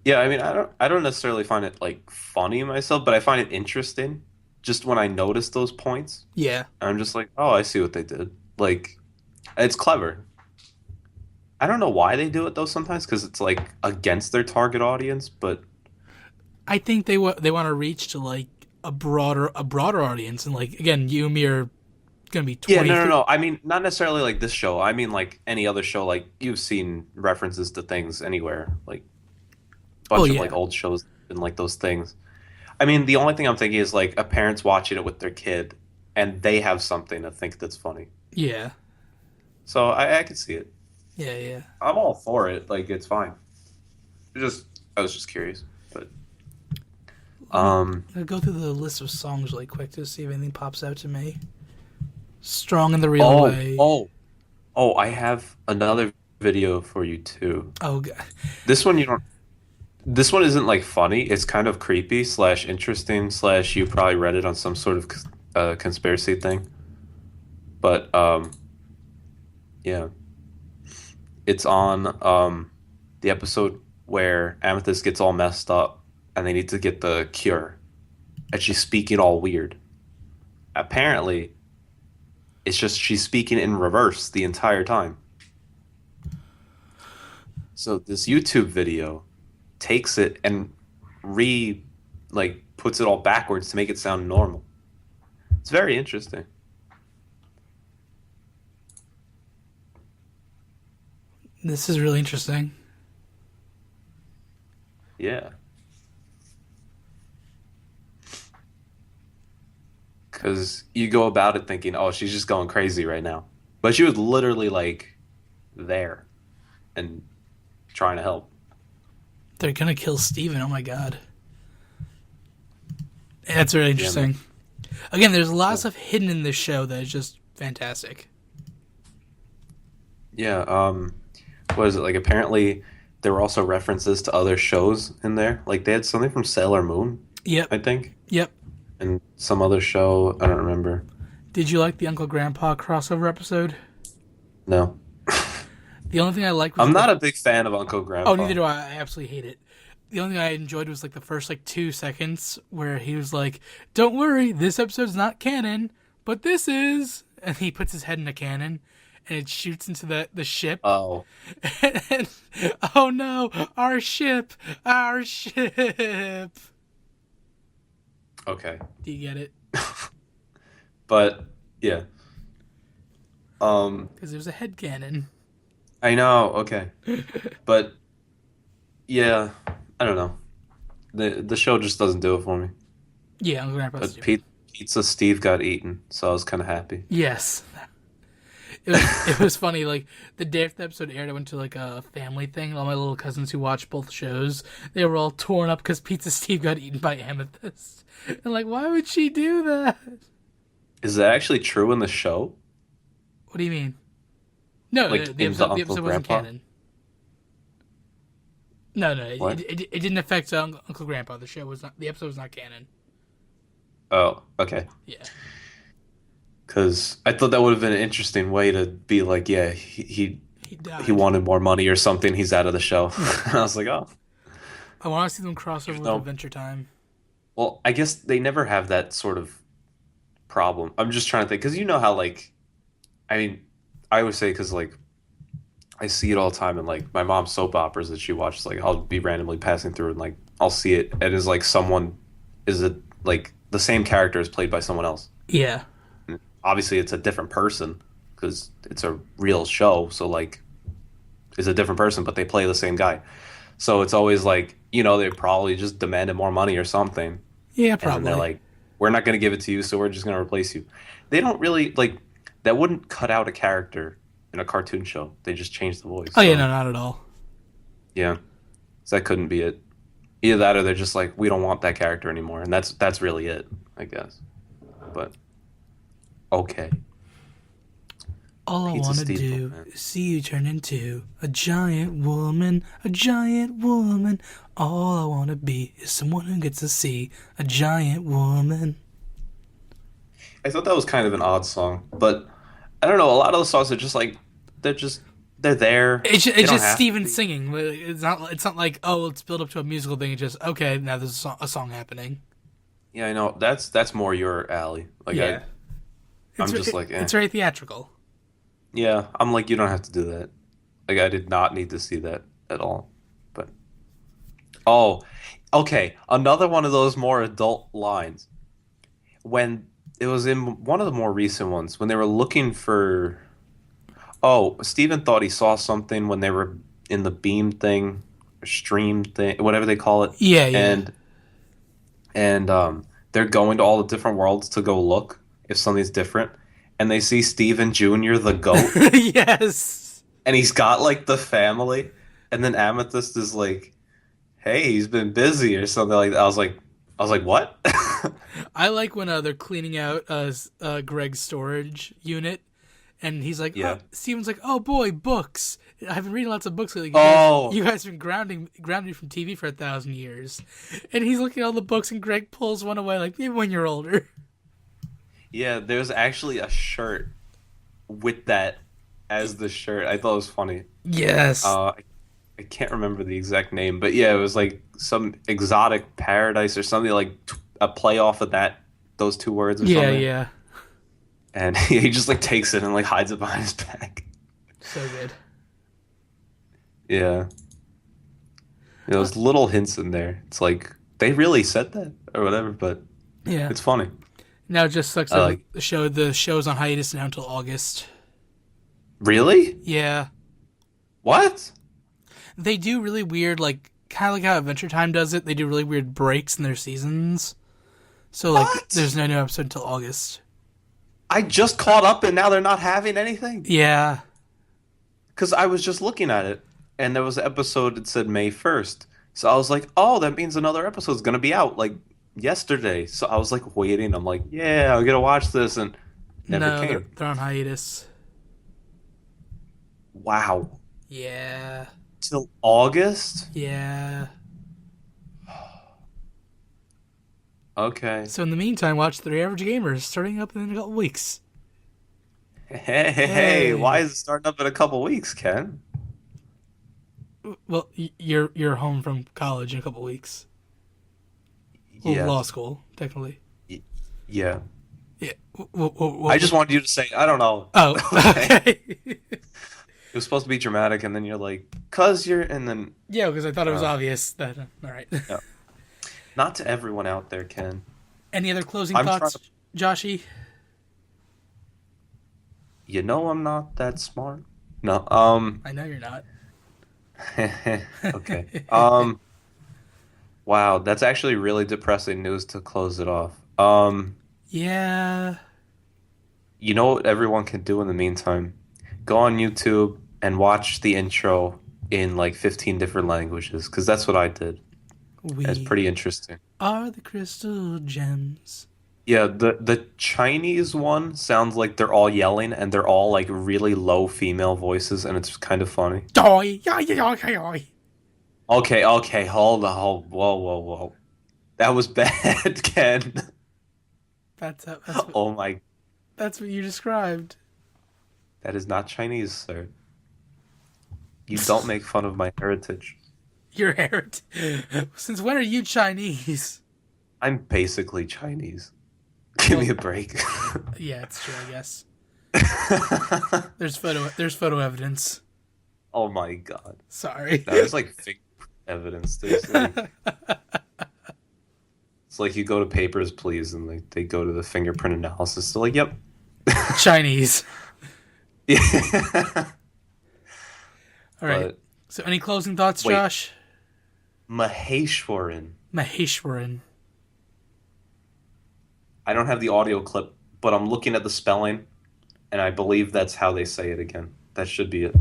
Yeah, I mean, I don't necessarily find it like funny myself, but I find it interesting just when I notice those points. Yeah. I'm just like, oh, I see what they did. Like, it's clever. I don't know why they do it though sometimes because it's like against their target audience, but I think they want to reach to like a broader audience, and like again, you and me are gonna be yeah, no, no, 23. no. I mean, not necessarily like this show. I mean, like any other show. Like you've seen references to things anywhere, like a Oh bunch of like yeah, old shows and like those things. I mean, the only thing I'm thinking is like a parent's watching it with their kid, and they have something to think that's funny. yeah, So I could see it. yeah, yeah. I'm all for it. Like it's fine. I was just curious. But Let me um go through the list of songs really quick to see if anything pops out to me. Strong in the Real oh Way. oh oh I have another video for you too. Oh god. This one you don't this one isn't like funny. It's kind of creepy slash interesting slash you probably read it on some sort of conspiracy thing. But yeah. It's on the episode where Amethyst gets all messed up and they need to get the cure. And she's speaking all weird. Apparently, it's just she's speaking in reverse the entire time. So this YouTube video takes it and re like puts it all backwards to make it sound normal. It's very interesting. This is really interesting. Yeah. Because you go about it thinking, oh, she's just going crazy right now. But she was literally like there and trying to help. They're gonna kill Steven. Oh my god. That's really Yeah, man. interesting. Again, there's a lot of Yeah. stuff hidden in this show that is just fantastic. Yeah, what is it? Like apparently there were also references to other shows in there. Like they had something from Sailor Moon, Yep. I think, Yep. and some other show, I don't remember. Did you like the Uncle Grandpa crossover episode? No. The only thing I liked was I'm like not the a big fan of Uncle oh, neither Grandpa. do I. I absolutely hate it. The only thing I enjoyed was like the first like 2 seconds where he was like, "Don't worry, this episode's not canon, but this is," and he puts his head in a cannon, and it shoots into the ship. Oh, And, oh no, our ship, our ship. okay. Do you get it? But yeah. Um, Because there's a head cannon. I know. Okay. But yeah, I don't know. The show just doesn't do it for me. Yeah, Uncle Grandpa's But stupid. Pizza Steve got eaten, so I was kind of happy. Yes, it was funny. Like the day after the episode aired, I went to like a family thing. And all my little cousins who watched both shows, they were all torn up because Pizza Steve got eaten by Amethyst. And like, why would she do that? Is that actually true in the show? What do you mean? No, Like the in the episode Uncle wasn't Grandpa? canon. No, no, What? it didn't affect Uncle Grandpa. The show was not. The episode was not canon. Oh, okay. Yeah, Because I thought that would have been an interesting way to be like, yeah, he he died. wanted more money or something. He's out of the show. And I was like, oh, I want to see them cross over even with though, Adventure Time. well, I guess they never have that sort of problem. I'm just trying to think because you know how like, I mean, I always say because like I see it all the time in like my mom's soap operas that she watches. Like I'll be randomly passing through and like I'll see it and it's like someone is it like the same character is played by someone else. Yeah, Obviously it's a different person because it's a real show, so like it's a different person, but they play the same guy. So it's always like, they probably just demanded more money or something, yeah, and then they're probably. like, "We're not going to give it to you, so we're just going to replace you." They don't really like that. Wouldn't cut out a character in a cartoon show. They just change the voice. Oh yeah, no, So not at all. yeah, so that couldn't be it. Either that, or they're just like, "We don't want that character anymore," and that's really it, I guess. But okay, All I Pizza want to Steve, do man. is see you turn into a giant woman, a giant woman. All I want to be is someone who gets to see a giant woman. I thought that was kind of an odd song, but I don't know. A lot of the songs are just like they're just they're there. They It's don't just have to Steven be. singing. It's not like, oh, let's build up to a musical thing. It's just, okay, now there's a song happening. Yeah, I know. That's more your alley. Like Yeah, I'm just like, it's very theatrical. yeah. I'm like, you don't have to do that. Like I did not need to see that at all. But oh, okay. Another one of those more adult lines when it was in one of the more recent ones when they were looking for. Oh, Steven thought he saw something when they were in the beam thing, or stream thing, whatever they call it, Yeah, yeah, and they're going to all the different worlds to go look if something's different, and they see Steven Jr. the goat, yes. and he's got like the family, and then Amethyst is like, "Hey, he's been busy" or something like that. I was like, what? I like when they're cleaning out Greg's storage unit, and he's like, Yeah. Steven's like, oh boy, books. I've been reading lots of books lately. Oh, You guys have been grounding me from TV for 1,000 years, and he's looking at all the books, and Greg pulls one away, like, maybe when you're older. yeah. There's actually a shirt with that as the shirt. I thought it was funny. Yes. I can't remember the exact name, but yeah, it was like some exotic paradise or something like a play off of that those two words or Yeah, something. yeah. And he just like takes it and like hides it behind his back. So good. Yeah, Uh, there's little hints in there. It's like they really said that or whatever, but yeah. it's funny. Now it just sucks I that like the show's on hiatus now until August. really Yeah. what? They do really weird, like, kind of like how Adventure Time does it. They do really weird breaks in their seasons. So, like, What? there's no new episode until August. I just caught up and now they're not having anything. Yeah. Because I was just looking at it, and there was an episode that said May 1st. So I was like, oh, that means another episode's gonna be out like yesterday. So I was like waiting. I'm like, yeah, I'm gonna watch this, and never No, they're, came. they're on hiatus. Wow. Yeah. Till August? Yeah. Okay. So, in the meantime, watch Three Average Gamers starting up in a couple weeks. Hey, why Hey. is it starting up in a couple weeks, Ken? Well, you're home from college in a couple weeks. Well, Yeah. law school, technically. Y- Yeah. Yeah. I just wanted you to say, I don't know. Oh, Okay. okay. It was supposed to be dramatic, and then you're like, cause you're, and then, Yeah, because I thought it was uh, obvious that. All right. yeah. Not to everyone out there, Ken. Any other closing I'm trying to, thoughts, Joshy? I'm not that smart. No, I know you're not. okay. Wow, that's actually really depressing news to close it off. Yeah. You know what everyone can do in the meantime? Go on YouTube and watch the intro in like 15 different languages, because that's what I did. It's We pretty interesting. are the crystal gems. Yeah, the Chinese one sounds like they're all yelling and they're all like really low female voices, and it's kind of funny. Doi, yeah, yeah, yeah, yeah. Okay, okay, whoa, whoa, whoa. That was bad, Ken. That's what Oh my, that's what you described. that is not Chinese, sir. You don't make fun of my heritage. Your heritage. Since when are you Chinese? I'm basically Chinese. Give me Well, a break. yeah, it's true. I guess there's photo evidence. Oh my God. Sorry. No, there's like fake evidence. There's like it's like you go to Papers, Please, and like they go to the fingerprint analysis. They're like, yep. Chinese. Yeah. All right. But So, any closing thoughts, wait, Josh? Maheshwaran. Maheshwaran. I don't have the audio clip, but I'm looking at the spelling, and I believe that's how they say it again. That should be it.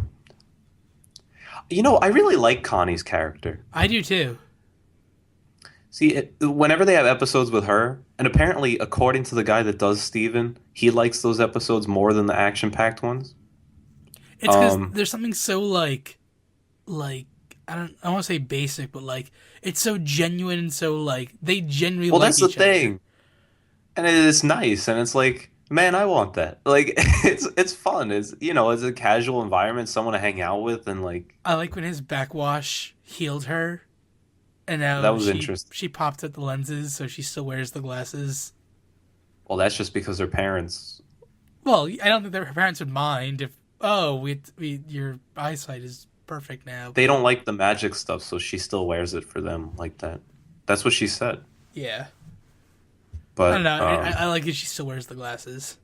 I really like Connie's character. I do too. See, whenever they have episodes with her, and apparently, according to the guy that does Steven, he likes those episodes more than the action-packed ones. It's because Um, there's something so like I want to say basic, but like it's so genuine and so like they genuinely well, like that's the each other. thing, and it's nice, and it's like, man, I want that. Like, it's fun. It's a casual environment, someone to hang out with, and like I like when his backwash healed her, and that now was she interesting. she popped at the lenses, so she still wears the glasses. Well, that's just because their parents. Well, I don't think that her parents would mind if we your eyesight is perfect now, They but don't like the magic stuff, so she still wears it for them like that. That's what she said. yeah, I don't But know. I like that she still wears the glasses.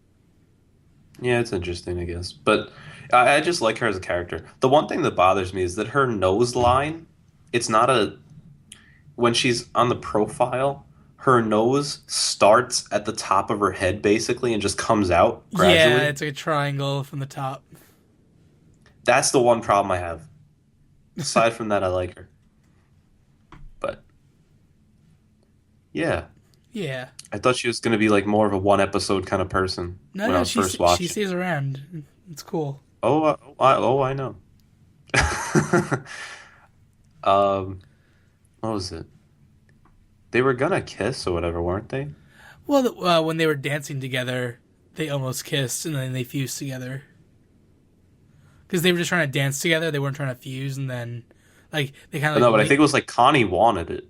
yeah, it's interesting, I guess. But I just like her as a character. The one thing that bothers me is that her nose line, it's not a when she's on the profile, her nose starts at the top of her head basically and just comes out Yeah, gradually. it's like a triangle from the top. That's the one problem I have. Aside from that, I like her. But yeah, Yeah. I thought she was going to be like more of a one episode kind of person No, when I no, was first she watching. stays around. It's cool. Oh, I know. Um, what was it? They were gonna kiss or whatever, weren't they? Well, when they were dancing together, they almost kissed, and then they fused together. Because they were just trying to dance together, they weren't trying to fuse, and then like they kind But of no, like but I wait. think it was like Connie wanted it.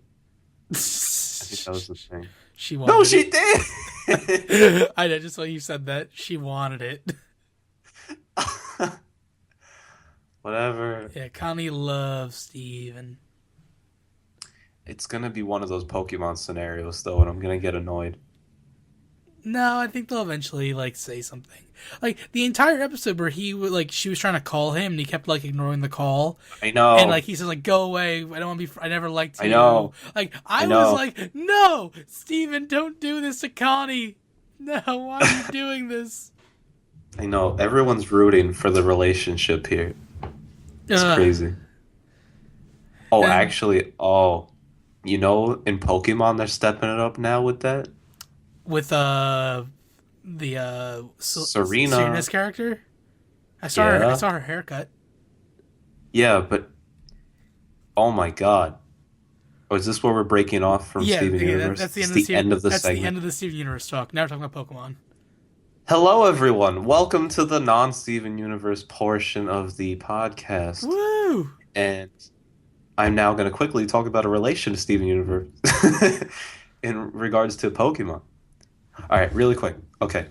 I think that was the thing. She No, wanted she did. it. I know, just like you said that she wanted it. Whatever. Yeah, Connie loves Steven. It's gonna be one of those Pokemon scenarios though, and I'm gonna get annoyed. No, I think they'll eventually like say something. Like the entire episode where he would like she was trying to call him and he kept like ignoring the call. I And like know. he says like go away, I don't want to be I never liked I you. know. Like I I was know. like no, Steven, don't do this to Connie. No, why are you doing this? I know. Everyone's rooting for the relationship here. It's Ugh. crazy. Oh, And actually, in Pokemon they're stepping it up now with that. with the Serena. Serena's character, I Yeah. saw her haircut. Yeah, but oh my God. Oh, is this where we're breaking off from Yeah, Steven okay, Universe? that's the This end is of the the end of the that's the segment. end of the Steven Universe talk. Now we're talking about Pokemon. Hello, everyone. Welcome to the non-Steven Universe portion of the podcast. Woo! And I'm now going to quickly talk about a relation to Steven Universe in regards to Pokemon. All right, really quick. Okay.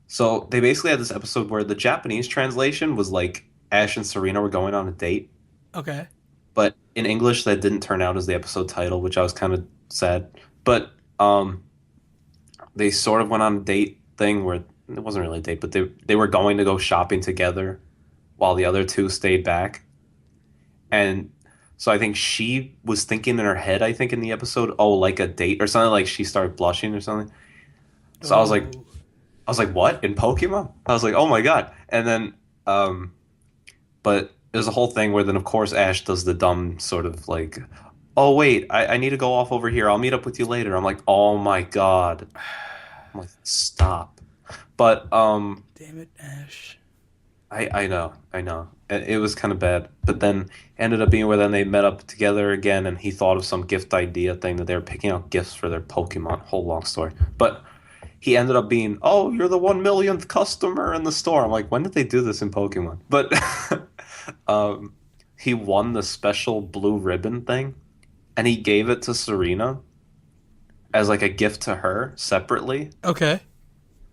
So they basically had this episode where the Japanese translation was like Ash and Serena were going on a date, Okay. but in English that didn't turn out as the episode title, which I was kind of sad. But um they sort of went on a date thing where it wasn't really a date, but they were going to go shopping together while the other two stayed back. And so I think she was thinking in her head, I think in the episode, oh, like a date or something, like she started blushing or something. So Oh, I was like, what? In Pokemon? I was like, oh my God. And then but there's a whole thing where then of course Ash does the dumb sort of like, oh wait, I need to go off over here. I'll meet up with you later. I'm like, oh my God. I'm like, stop. But damn it, Ash. I know. It was kind of bad, but then ended up being where then they met up together again, and he thought of some gift idea thing that they were picking out gifts for their Pokemon. Whole long story, but he ended up being, oh, you're the 1 millionth customer in the store. I'm like, when did they do this in Pokemon? But um, he won the special blue ribbon thing, and he gave it to Serena as like a gift to her separately. Okay.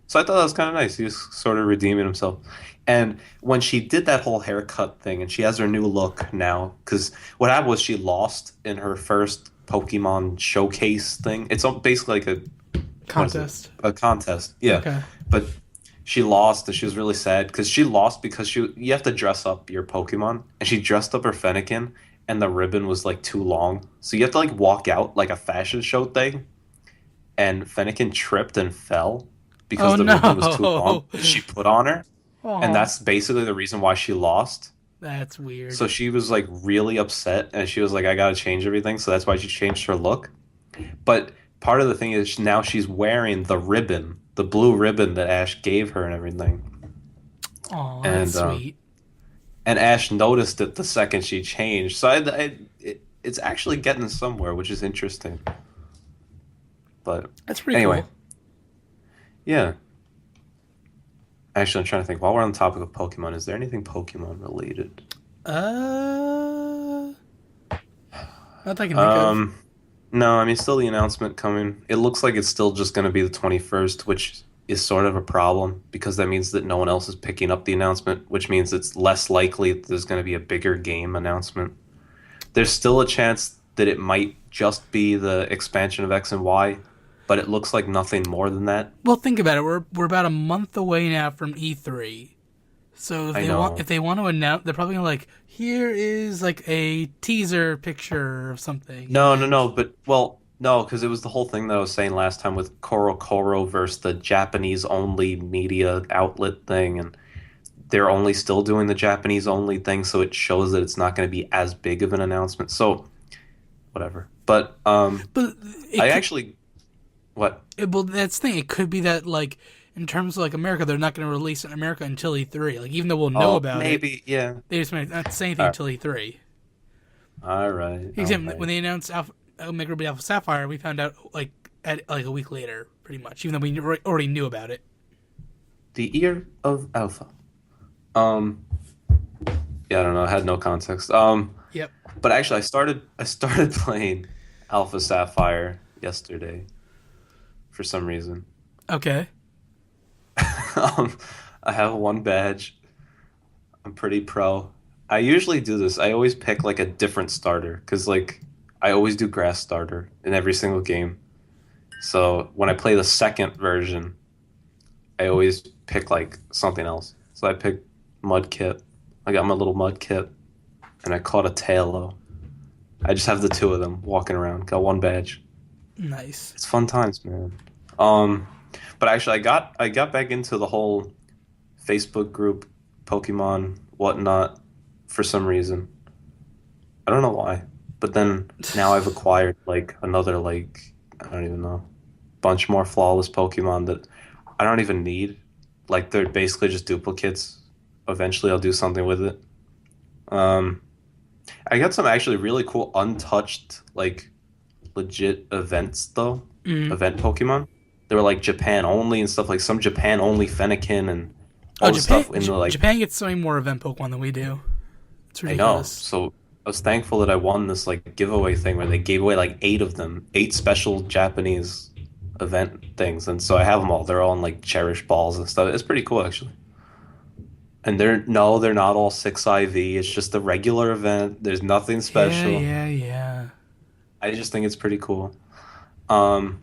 So I thought that was kind of nice. He was sort of redeeming himself. And when she did that whole haircut thing, and she has her new look now, because what happened was she lost in her first Pokemon showcase thing. It's basically like a, what is it? Contest. A contest. Yeah. Okay. But she lost, and she was really sad because she lost because you have to dress up your Pokemon, and she dressed up her Fennekin, and the ribbon was like too long. So you have to like walk out like a fashion show thing, and Fennekin tripped and fell because Oh the ribbon was too long no. that she put on her. And Oh, that's basically the reason why she lost. that's weird. So she was like really upset and she was like, I gotta change everything. So that's why she changed her look. But part of the thing is now she's wearing the ribbon, the blue ribbon that Ash gave her and everything. Oh, that's And sweet. and Ash noticed it the second she changed. So it's actually getting somewhere, which is interesting. But That's pretty anyway, cool. yeah. Actually, I'm trying to think. While we're on the topic of Pokemon, is there anything Pokemon related? Uh, not that I can think of. Um, no, I mean, still the announcement coming. It looks like it's still just going to be the 21st, which is sort of a problem because that means that no one else is picking up the announcement, which means it's less likely that there's going to be a bigger game announcement. There's still a chance that it might just be the expansion of X and Y, but it looks like nothing more than that. Well, think about it. We're about a month away now from E3. So I know. if they want to announce, they're probably gonna like, here is like a teaser picture of something, and then No, but well, no, because it was the whole thing that I was saying last time with Koro Koro versus the Japanese only media outlet thing, and they're only still doing the Japanese only thing, so it shows that it's not going to be as big of an announcement. So whatever. But but it I could. actually what? Well, that's the thing. It could be that like in terms of like America, they're not going to release it in America until E3. Like even though we'll know Oh, about it, maybe yeah. they just might not say anything until E3. All Example, when right. they announced Omega Ruby Alpha Sapphire, we found out like a week later, pretty much, even though we already knew about it. The ear of Alpha. Um, yeah, I don't know. I had no context. Yep. But actually, I started playing Alpha Sapphire yesterday for some reason. Okay. Um, I have one badge. I'm pretty pro. I usually do this. I always pick like a different starter because like I always do grass starter in every single game. So when I play the second version, I always pick like something else. So I picked Mud Kit. I got my little Mud Kit, and I caught a Tailo. I just have the two of them walking around. Got one badge. Nice. It's fun times, man. Um, but actually, I got back into the whole Facebook group, Pokemon, whatnot, for some reason. I don't know why. But then now I've acquired like another like I don't even know, bunch more flawless Pokemon that I don't even need. Like they're basically just duplicates. Eventually, I'll do something with it. Um, I got some actually really cool untouched like legit events though. Mm. Event Pokemon. They were like Japan only and stuff like some Japan only Fennekin and Oh, all the stuff in the like Japan gets so many more event Pokemon than we do. It's I know. ridiculous. So I was thankful that I won this like giveaway thing where they gave away like eight of them, eight special Japanese event things, and so I have them all. They're all in like cherished balls and stuff. It's pretty cool actually. And they're not all 6 IV. It's just a regular event. There's nothing Yeah, special. yeah, yeah. I just think it's pretty cool. Um,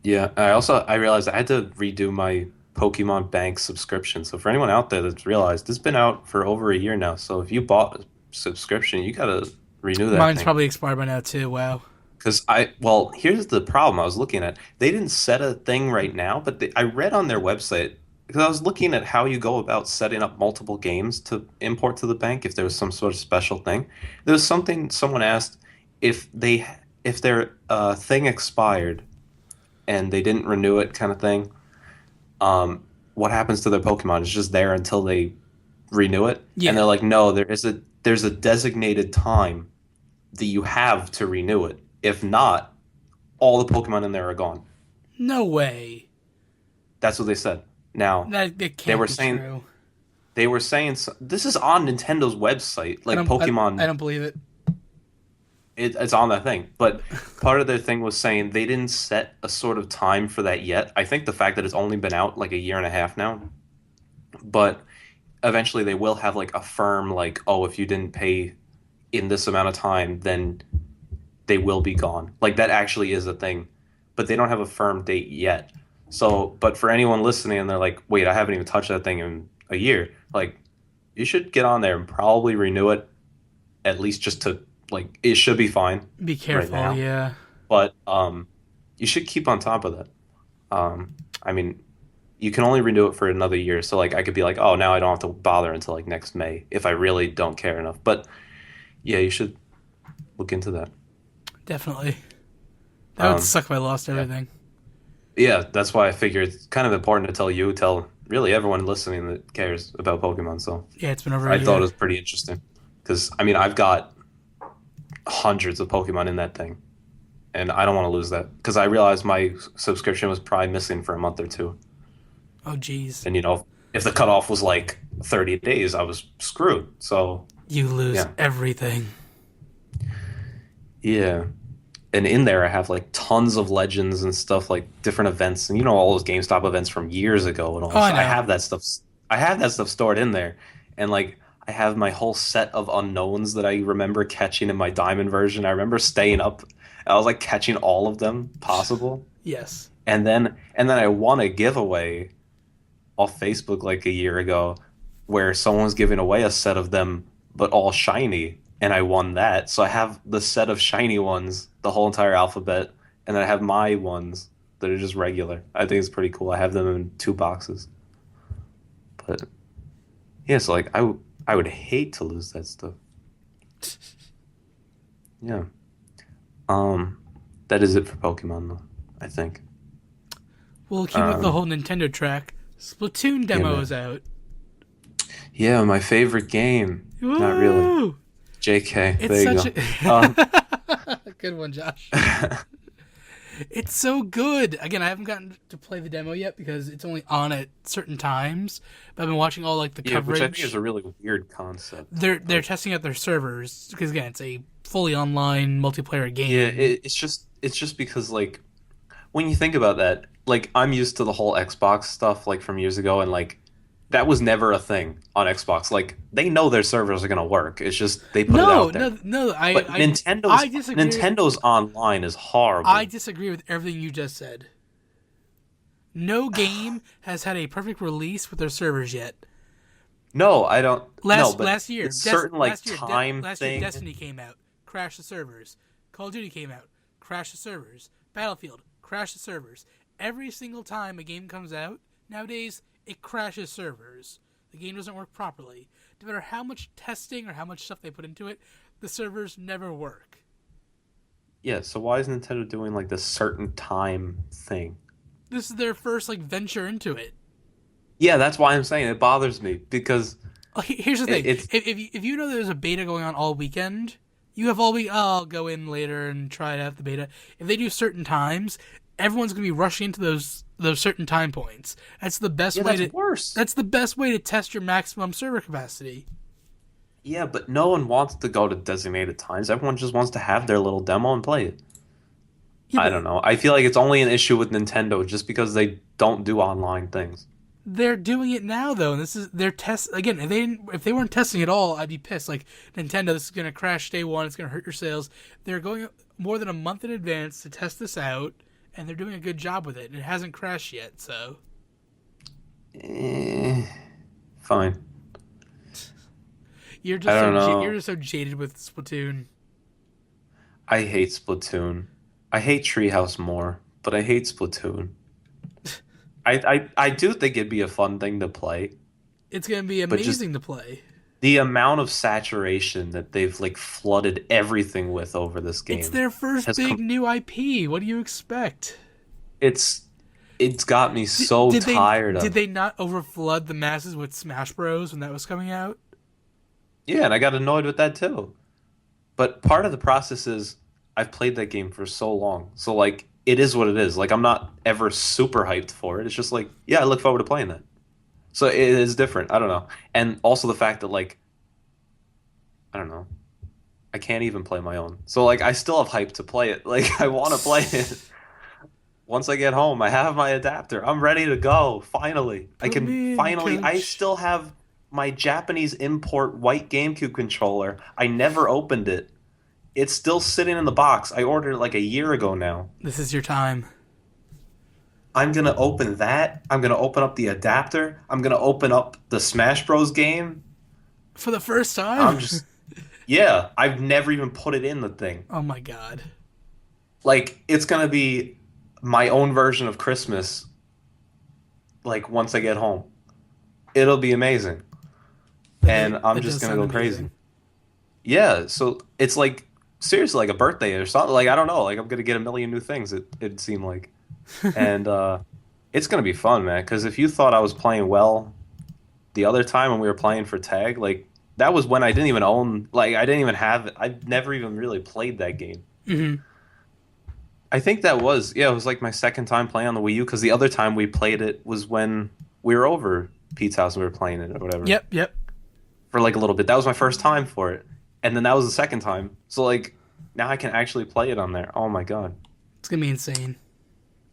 yeah, I realized I had to redo my Pokemon Bank subscription. So for anyone out there that's realized it's been out for over a year now. So if you bought a subscription, you gotta renew that Mine's thing. probably expired by now too. Wow. Well, here's the problem I was looking at. They didn't set a thing right now, but I read on their website because I was looking at how you go about setting up multiple games to import to the bank if there was some sort of special thing. There was something someone asked if if their thing expired and they didn't renew it kind of thing. What happens to their Pokemon? It's just there until they renew it. And Yeah. they're like, no, there's a designated time that you have to renew it. If not, all the Pokemon in there are gone. No way. That's what they said. Now, That they can't were be saying true. this is on Nintendo's website, I like don't. I Pokemon. don't believe it. It's on that thing. But part of their thing was saying they didn't set a sort of time for that yet. I think the fact that it's only been out like a year and a half now, but eventually they will have like a firm like, oh, if you didn't pay in this amount of time, then they will be gone. Like that actually is a thing, but they don't have a firm date yet. So, but for anyone listening and they're like, wait, I haven't even touched that thing in a year, like you should get on there and probably renew it at least just to like it should be fine Be right careful. now. Yeah. But you should keep on top of that. I mean, you can only renew it for another year. So like I could be like, oh, now I don't have to bother until like next May if I really don't care enough. But yeah, you should look into that. Definitely. That would Um, suck if I lost yeah. everything. Yeah, that's why I figured it's kind of important to tell really everyone listening that cares about Pokemon. So Yeah, it's been over a I thought it year. was pretty interesting because I mean I've got hundreds of Pokemon in that thing, and I don't want to lose that because I realized my subscription was probably missing for a month or two, Oh, geez. and if the cutoff was like 30 days, I was screwed. So You lose yeah, everything. yeah. And in there, I have like tons of legends and stuff, like different events, and all those GameStop events from years ago and all. Oh, I So know. I have that stuff stored in there, and like I have my whole set of unknowns that I remember catching in my diamond version. I remember staying up. I was like catching all of them possible, Yes. and then I won a giveaway off Facebook like a year ago where someone was giving away a set of them, but all shiny, and I won that. So I have the set of shiny ones, the whole entire alphabet, and then I have my ones that are just regular. I think it's pretty cool. I have them in 2 boxes. But yeah, so like I would hate to lose that stuff. Yeah. Um, that is it for Pokemon though, I think. We'll keep up the Um, whole Nintendo track. Splatoon yeah, demo man. is out. Yeah, my favorite game. Not really. Woo! JK. It's There you such go. a Um, good one, Josh. It's so good. Again, I haven't gotten to play the demo yet because it's only on at certain times. But I've been watching all like the yeah, which I think is coverage. a really weird concept. They're But testing out their servers because again, it's a fully online multiplayer yeah, game. it's just because like when you think about that, like I'm used to the whole Xbox stuff like from years ago, and like that was never a thing on Xbox. Like they know their servers are gonna work. It's just they put it No, out there. no, no. But I disagree. Nintendo online is I horrible. disagree with everything you just said. No game has had a perfect release with their servers yet. No, I don't. No, Last but last year, it's certain like last year, time last year, thing. Destiny came out, crashed the servers. Call of Duty came out, crashed the servers. Battlefield, crashed the servers. Every single time a game comes out nowadays, it crashes servers. The game doesn't work properly. No matter how much testing or how much stuff they put into it, the servers never work. Yeah, so why is Nintendo doing like this certain time thing? This is their first like venture into it. Yeah, that's why I'm saying it bothers me because Here's the thing: it's if you know there's a beta going on all weekend, you have all week. Oh, I'll go in later and try it out the beta. If they do certain times, everyone's gonna be rushing into those certain time points. That's the best yeah, way that's to. worse. That's the best way to test your maximum server capacity. Yeah, but no one wants to go to designated times. Everyone just wants to have their little demo and play it. Yeah, I but don't know. I feel like it's only an issue with Nintendo just because they don't do online things. they're doing it now though, and this is their test again. If they weren't testing at all, I'd be pissed. Like Nintendo, this is gonna crash day one. It's gonna hurt your sales. They're going more than a month in advance to test this out, and they're doing a good job with it. It hasn't crashed yet, so Eh, fine. you're I just don't know. so jaded with Splatoon. I hate Splatoon. I hate Treehouse more, but I hate Splatoon. I do think it'd be a fun thing to play, It's gonna be but just amazing to play. the amount of saturation that they've like flooded everything with over this It's game their first has big come. new IP. What do you expect? It's it's got me Did, so did they tired did of. they not overflood the masses with Smash Bros when that was coming out? Yeah, and I got annoyed with that too. But part of the process is I've played that game for so long. So like it is what it is. Like I'm not ever super hyped for it. It's just like, yeah, I look forward to playing that. So it is different. I don't know. And also the fact that like I don't know. I can't even play my own. So like I still have hype to play it. Like I want to play it. Once I get home, I have my adapter. I'm ready to go. Finally. I Put can me in, finally I coach. still have my Japanese import white GameCube controller. I never opened it. It's still sitting in the box. I ordered it like a year ago now. This is your time. I'm gonna open that. I'm gonna open up the adapter. I'm gonna open up the Smash Bros. Game. For the first time? I'm just, yeah, I've never even put it in the thing. Oh my god. Like, it's gonna be my own version of Christmas, like, once I get home. It'll be amazing. And I'm That just does gonna sound go amazing. crazy. Yeah, so it's like, seriously, like a birthday or something. Like, I don't know. Like, I'm gonna get a million new things, it'd seem like. And, it's gonna be fun, man. Because if you thought I was playing well the other time when we were playing for tag, like that was when I didn't even own, like I didn't even have it. I never even really played that game. Hmm. I think that was, yeah, it was like my second time playing on the Wii U because the other time we played it was when we were over Pete's house and we were playing it or whatever Yep, yep. for like a little bit. That was my first time for it. And then that was the second time. So like now I can actually play it on there. Oh my God. It's gonna be insane.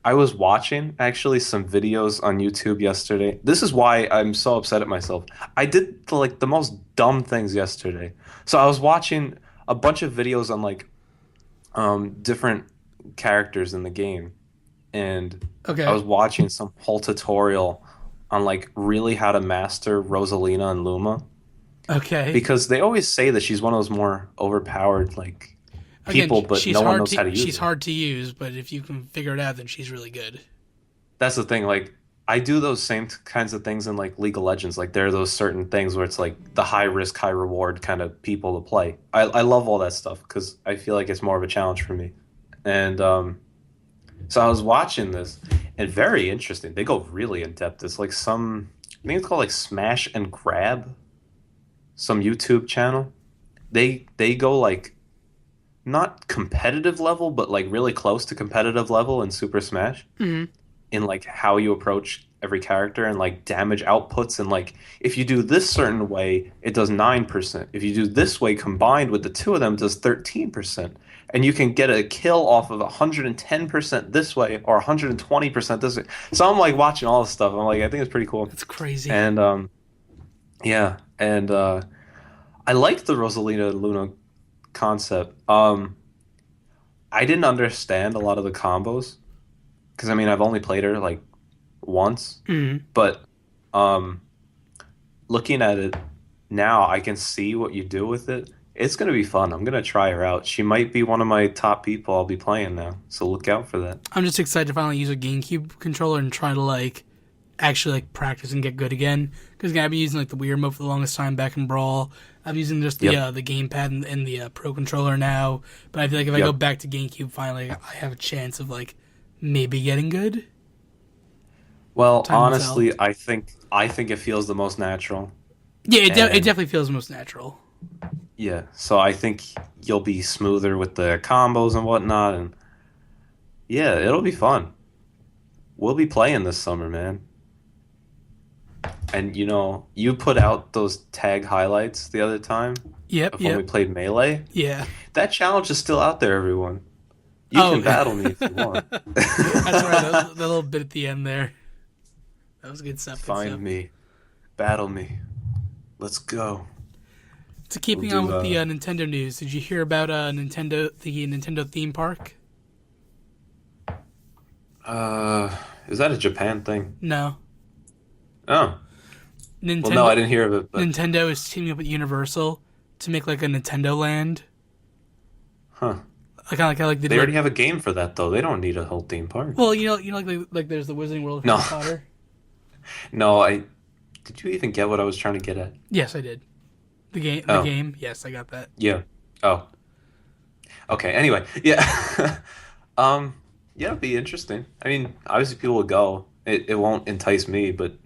I was watching actually some videos on YouTube yesterday. This is why I'm so upset at myself. I did like the most dumb things yesterday. So I was watching a bunch of videos on like different characters in the game, and I Okay. was watching some whole tutorial on like really how to master Rosalina and Luma Okay. because they always say that she's one of those more overpowered like Again, people, but no one knows how to use she's her. hard to use, but if you can figure it out, then she's really good. That's the thing. Like, I do those same kinds of things in like League of Legends. Like, there are those certain things where it's like the high risk, high reward kind of people to play. I love all that stuff because I feel like it's more of a challenge for me. And so I was watching this, and very interesting. They go really in depth. It's like some, I think it's called like Smash and Grab, some YouTube channel. They go like not competitive level, but like really close to competitive level in Super Smash Hmm. in like how you approach every character and like damage outputs and like if you do this certain way it does 9%, if you do this way combined with the two of them it does 13%, and you can get a kill off of 110% this way or 120% this way. So I'm like watching all this stuff, I'm like I think it's pretty cool. That's crazy. And yeah, and I like the Rosalina Luna concept. I didn't understand a lot of the combos because I mean I've only played her like once, Hmm. but um, looking at it now, I can see what you do with it. It's gonna be fun. I'm gonna try her out. She might be one of my top people I'll be playing now, so look out for that. I'm just excited to finally use a GameCube controller and try to like actually like practice and get good again. Because I've been using like the Wii remote for the longest time back in Brawl. I'm using just Yep, the gamepad and the Pro controller now. But I feel like if I go yep. back to GameCube, finally, I have a chance of like maybe getting good. Well, Time will tell. honestly, I think it feels the most natural, Yeah, it and definitely feels most natural. yeah, so I think you'll be smoother with the combos and whatnot, and yeah, it'll be fun. We'll be playing this summer, man. And you know, you put out those tag highlights the other time Yep, of when we yep, played Melee. yeah. That challenge is still out there, everyone. You Oh, can battle me if you want. that's right. The little bit at the end there. That was good stuff. Good stuff. Find me, battle me. Let's go. So We'll keeping on do with the Nintendo news, did you hear about the Nintendo theme park? is that a Japan thing? No, Oh. Well, no, Nintendo I didn't hear of it, but Nintendo is teaming up with Universal to make like a Nintendo Land. huh. Like kind of like they did They already like have a game for that though. They don't need a whole theme park. well like there's the Wizarding World of No, Harry Potter. no, I did you even get what I was trying to get at? Yes, I did. The Oh, game. Yes, I got that. yeah. Oh, okay. Anyway, yeah. Um, yeah, it'd be interesting. I mean, obviously people will go. It won't entice me, but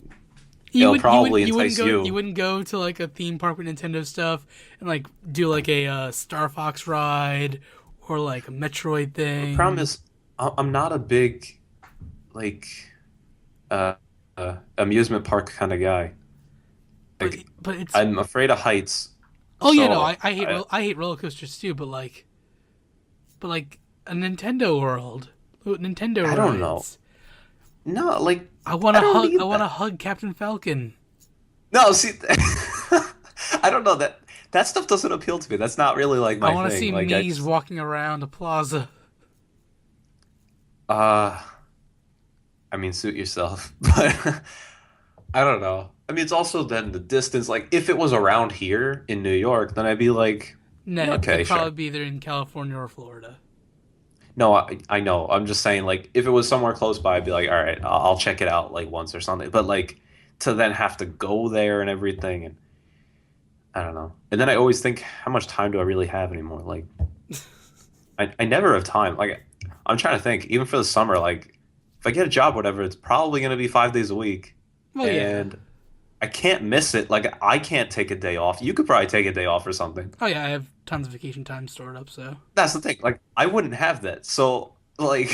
You it'll would you wouldn't probably you wouldn't entice go you you. wouldn't go to like a theme park with Nintendo stuff and like do like a Star Fox ride or like a Metroid The problem thing. is, I'm not a big like uh, amusement park kind of guy. Like, But it's I'm afraid of heights, oh yeah no so I hate roller coasters too but like a Nintendo World with Nintendo I don't know. rides. No, like I I don't I need want to that. hug Captain Falcon. No, see, I don't know that stuff doesn't appeal to me. That's not really like I my want to thing. see Like I Mies just walking around a plaza. uh I mean suit yourself. But I don't know. I mean it's also then the distance like if it was around here in New York, then I'd be like, Nah, yeah, okay, it'd sure. probably be either in California or Florida. No, I know. I'm just saying like if it was somewhere close by, I'd be like, all right, I'll check it out like once or something. But like to then have to go there and everything and I don't know. And then I always think, how much time do I really have anymore? Like, I never have time. Like, I'm trying to think, even for the summer, like, if I get a job, whatever, it's probably going to be 5 days a week. Well, yeah. And I can't miss it. Like, I can't take a day off. You could probably take a day off or something. Oh yeah, I have tons of vacation time stored up. So That's the thing. Like, I wouldn't have that. So, like,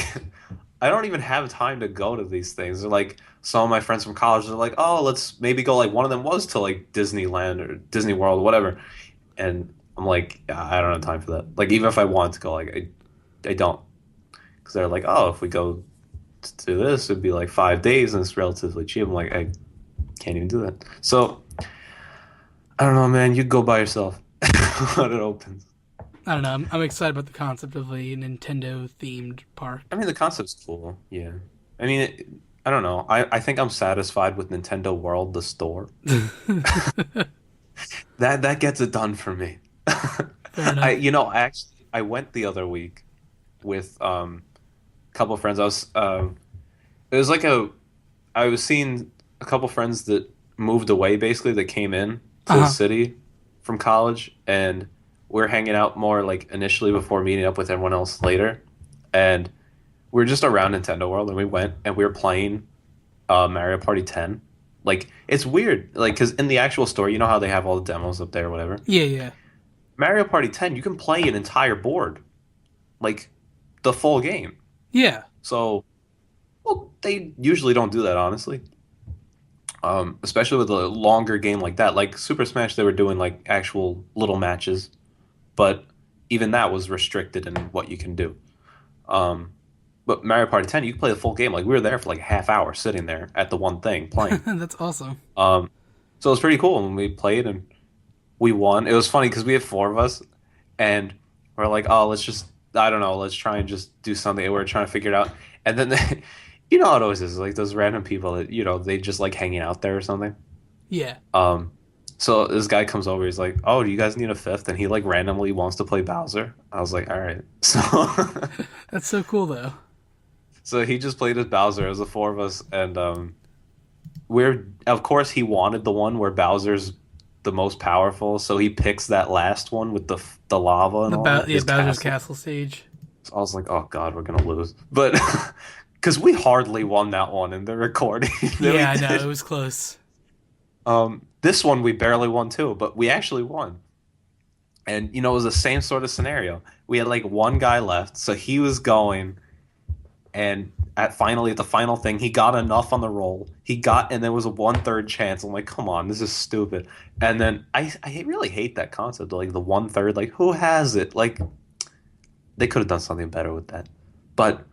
I don't even have time to go to these things. They're like, some of my friends from college are like, oh, let's maybe go. Like, one of them was to, like, Disneyland or Disney World, or whatever. And I'm like, "Yeah, I don't have time for that. Like, even if I want to go, like, I don't. Because they're like, oh, if we go to this, it'd be like 5 days and it's relatively cheap. I'm like, I can't even do that. So, I don't know, man. You go by yourself when it opens. I don't know. I'm excited about the concept of a Nintendo themed park. I mean, the concept's cool. Yeah. I mean, I don't know. I think I'm satisfied with Nintendo World, the store. That gets it done for me. Fair enough. I actually I went the other week with a couple of friends. It was like a I was seeing a couple friends that moved away basically that came in Uh to the huh. city from college and we're hanging out more like initially before meeting up with everyone else later. And we are just around Nintendo World and we went and we were playing Mario Party 10. Like it's weird, like because in the actual store, you know how they have all the demos up there, or whatever. Yeah, yeah, Mario Party 10, you can play an entire board, like the full game. yeah, So, well, they usually don't do that, honestly. Especially with a longer game like that. Like Super Smash, they were doing like actual little matches, but even that was restricted in what you can do. Um, but Mario Party 10, you can play the full game. Like we were there for like a half hour sitting there at the one thing playing. that's awesome. Um, so it was pretty cool when we played and we won. It was funny because we had four of us, and we're like, oh, let's just, I don't know, let's try and just do something. And we're trying to figure it out. And then, you know how it always is, like those random people that, they just like hanging out there or something. Yeah, Um, so this guy comes over, he's like, oh, do you guys need a fifth? And he like randomly wants to play Bowser. I was like, all right. So, that's so cool though. so he just played as Bowser as the four of us. And of course, he wanted the one where Bowser's the most powerful, so he picks that last one with the lava and all that, Yeah his Bowser's castle. Castle stage. So I was like, oh God, we're gonna lose. But because we hardly won that one in the recording that we Yeah, I know it did. was close. This one we barely won too, but we actually won. And it was the same sort of scenario. We had like one guy left, so he was going, and at the final thing, he got enough on the roll. And there was a 1/3 chance. I'm like, come on, this is stupid. And then I really hate that concept, like the 1/3, like who has it? Like they could have done something better with that. but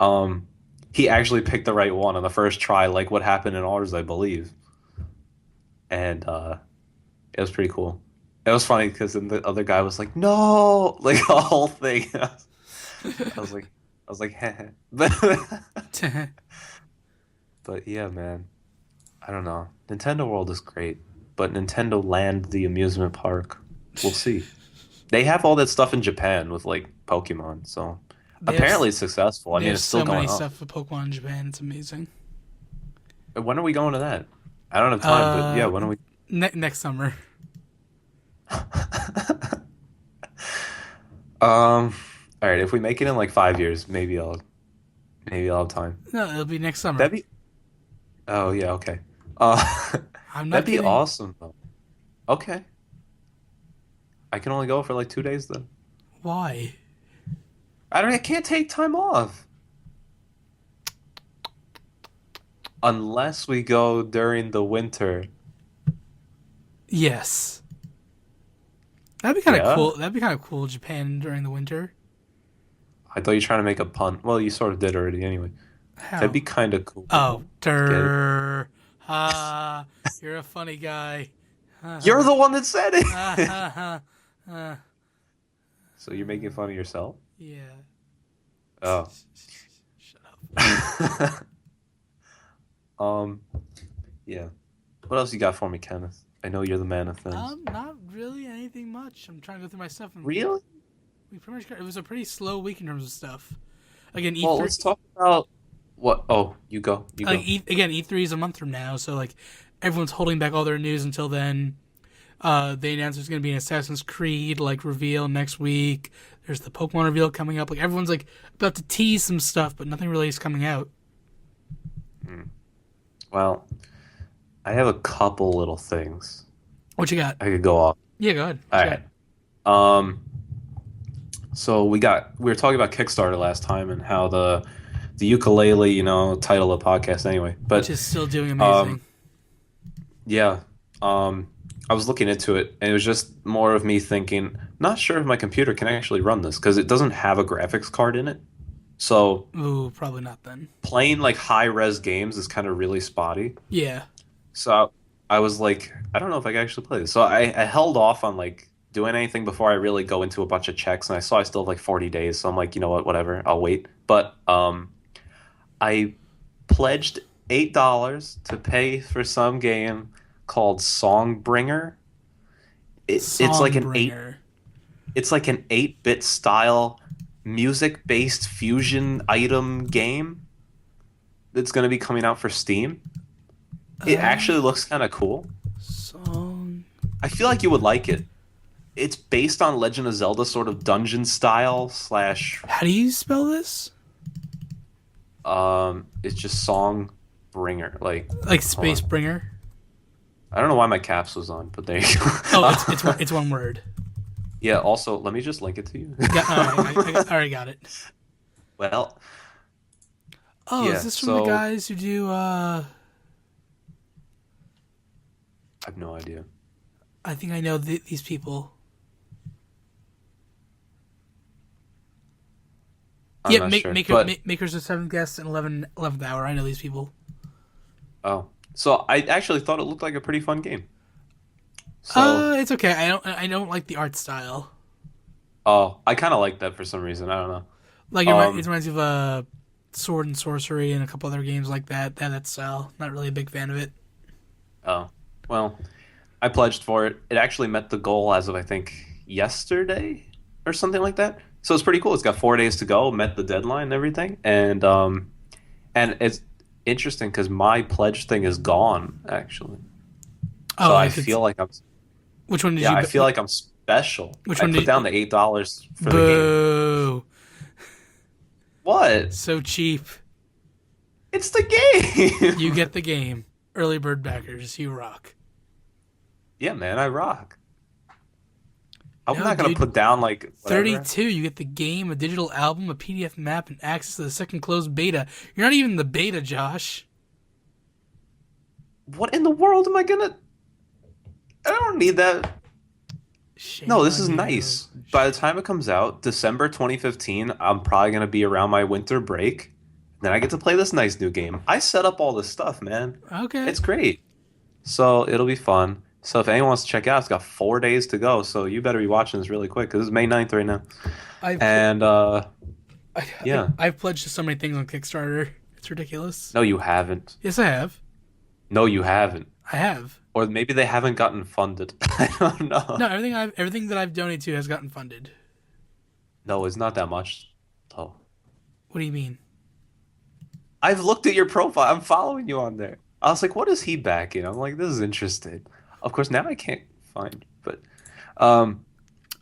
um, he actually picked the right one on the first try, like what happened in ours, I believe. And it was pretty cool. It was funny because then the other guy was like, "No!" Like the whole thing. I was like, I was like, heh. But yeah, man. I don't know. Nintendo World is great, but Nintendo Land, the amusement park, we'll see. They have all that stuff in Japan with like Pokemon, so They have apparently it's successful. I they mean, have it's still so many going on. stuff for Pokemon in Japan. It's amazing. When are we going to that? I don't have time, but yeah, Uh, when are we? next summer. All right, if we make it in like 5 years, maybe I'll have time. No, it'll be next summer. That'd be. Oh yeah, okay. Uh, I'm not that'd be kidding. awesome though. Okay, I can only go for like 2 days then. Why? I can't take time off unless we go during the winter. Yes, that'd be kind of Yeah, cool. That'd be kind of cool. Japan during the winter. I thought you were trying to make a pun. Well, you sort of did already anyway. That'd How? be kind of cool Oh, to get it. der. Ha! You're a funny guy. Ha You're ha the one that said ha it. ha ha. ha. So you're making fun of yourself? Yeah. Oh. Shut up. Um, yeah. What else you got for me, Kenneth? I know you're the man of things. Not really anything much. I'm trying to go through my stuff, and Really? we pretty much got. It was a pretty slow week in terms of stuff. Again, Well, E3. let's talk about what. Oh, you go. You Like go. again, E3 is a month from now, so like everyone's holding back all their news until then. They announced there's going to be an Assassin's Creed like reveal next week. There's the Pokemon reveal coming up. Like everyone's like about to tease some stuff, but nothing really is coming out. Hmm. Well, I have a couple little things What you got? I could go off. Yeah, go ahead. What All you got? right. Um, so we were talking about Kickstarter last time and how the ukulele, title of the podcast anyway. Which But is still doing um, amazing. yeah, I was looking into it, and it was just more of me thinking, not sure if my computer can actually run this because it doesn't have a graphics card in it. So Ooh, probably not then. playing like high res games is kind of really spotty. Yeah. So I was like, I don't know if I can actually play this. So I held off on like doing anything before I really go into a bunch of checks, and I saw I still have like 40 days. So I'm like, you know what, whatever, I'll wait. But I pledged $8 to pay for some game called Songbringer. It's like an eight. Songbringer. It's like an 8-bit style music-based fusion item game that's going to be coming out for Steam. It Uh, actually looks kind of cool. song. I feel like you would like it. It's based on Legend of Zelda sort of dungeon style slash How do you spell this? it's just song bringer. Like, Like hold Space on. Bringer? I don't know why my caps was on, but there you go. Oh, it's one word. Yeah, also, let me just link it to you. All right, I already got it. Well, Oh, is yeah, this from the so guys who do? I have no idea. I think I know these people. I'm Yeah, not sure. But makers of Seventh Guest and 11th Hour. I know these people. oh. So I actually thought it looked like a pretty fun game. So, It's okay. I don't like the art style. oh, I kind of like that for some reason. I don't know. Like it Um, reminds me of Sword and Sorcery and a couple other games like that. That style. Not really a big fan of it. oh, well, I pledged for it. It actually met the goal as of I think yesterday or something like that. So it's pretty cool. It's got 4 days to go, met the deadline and everything, and it's interesting because my pledge thing is gone actually. Oh, So I like it's feel like I'm, which one did yeah, you? I feel like I'm special. Which I one put did? down the $8 for the game. Boo! What? So cheap. It's the You game. get the game. Early bird backers, you rock. Yeah, man, I rock. I'm No, not gonna dude. put down like whatever. 32, you get the game, a digital album, a PDF map, and access to the second closed beta. You're not even in the beta, Josh. What in the world am I gonna? I don't need that. No, Shame this on is you. nice. By the time it comes out, December 2015, I'm probably gonna be around my winter break. Then I get to play this nice new game. I set up all this stuff, man. Okay. It's great. So it'll be fun. So if anyone wants to check it out, it's got 4 days to go. So you better be watching this really quick because it's May 9th right now. I've pl- And yeah. I've pledged to so many things on Kickstarter. It's ridiculous. No, you haven't. Yes, I have. No, you haven't. I have. Or maybe they haven't gotten funded. I don't No, know. everything that I've donated to has gotten funded. No, it's not that much. Oh. What do you mean? I've looked at your profile. I'm following you on there. I was like, what is he backing? I'm like, this is interesting. Of course, now I can't find, but um,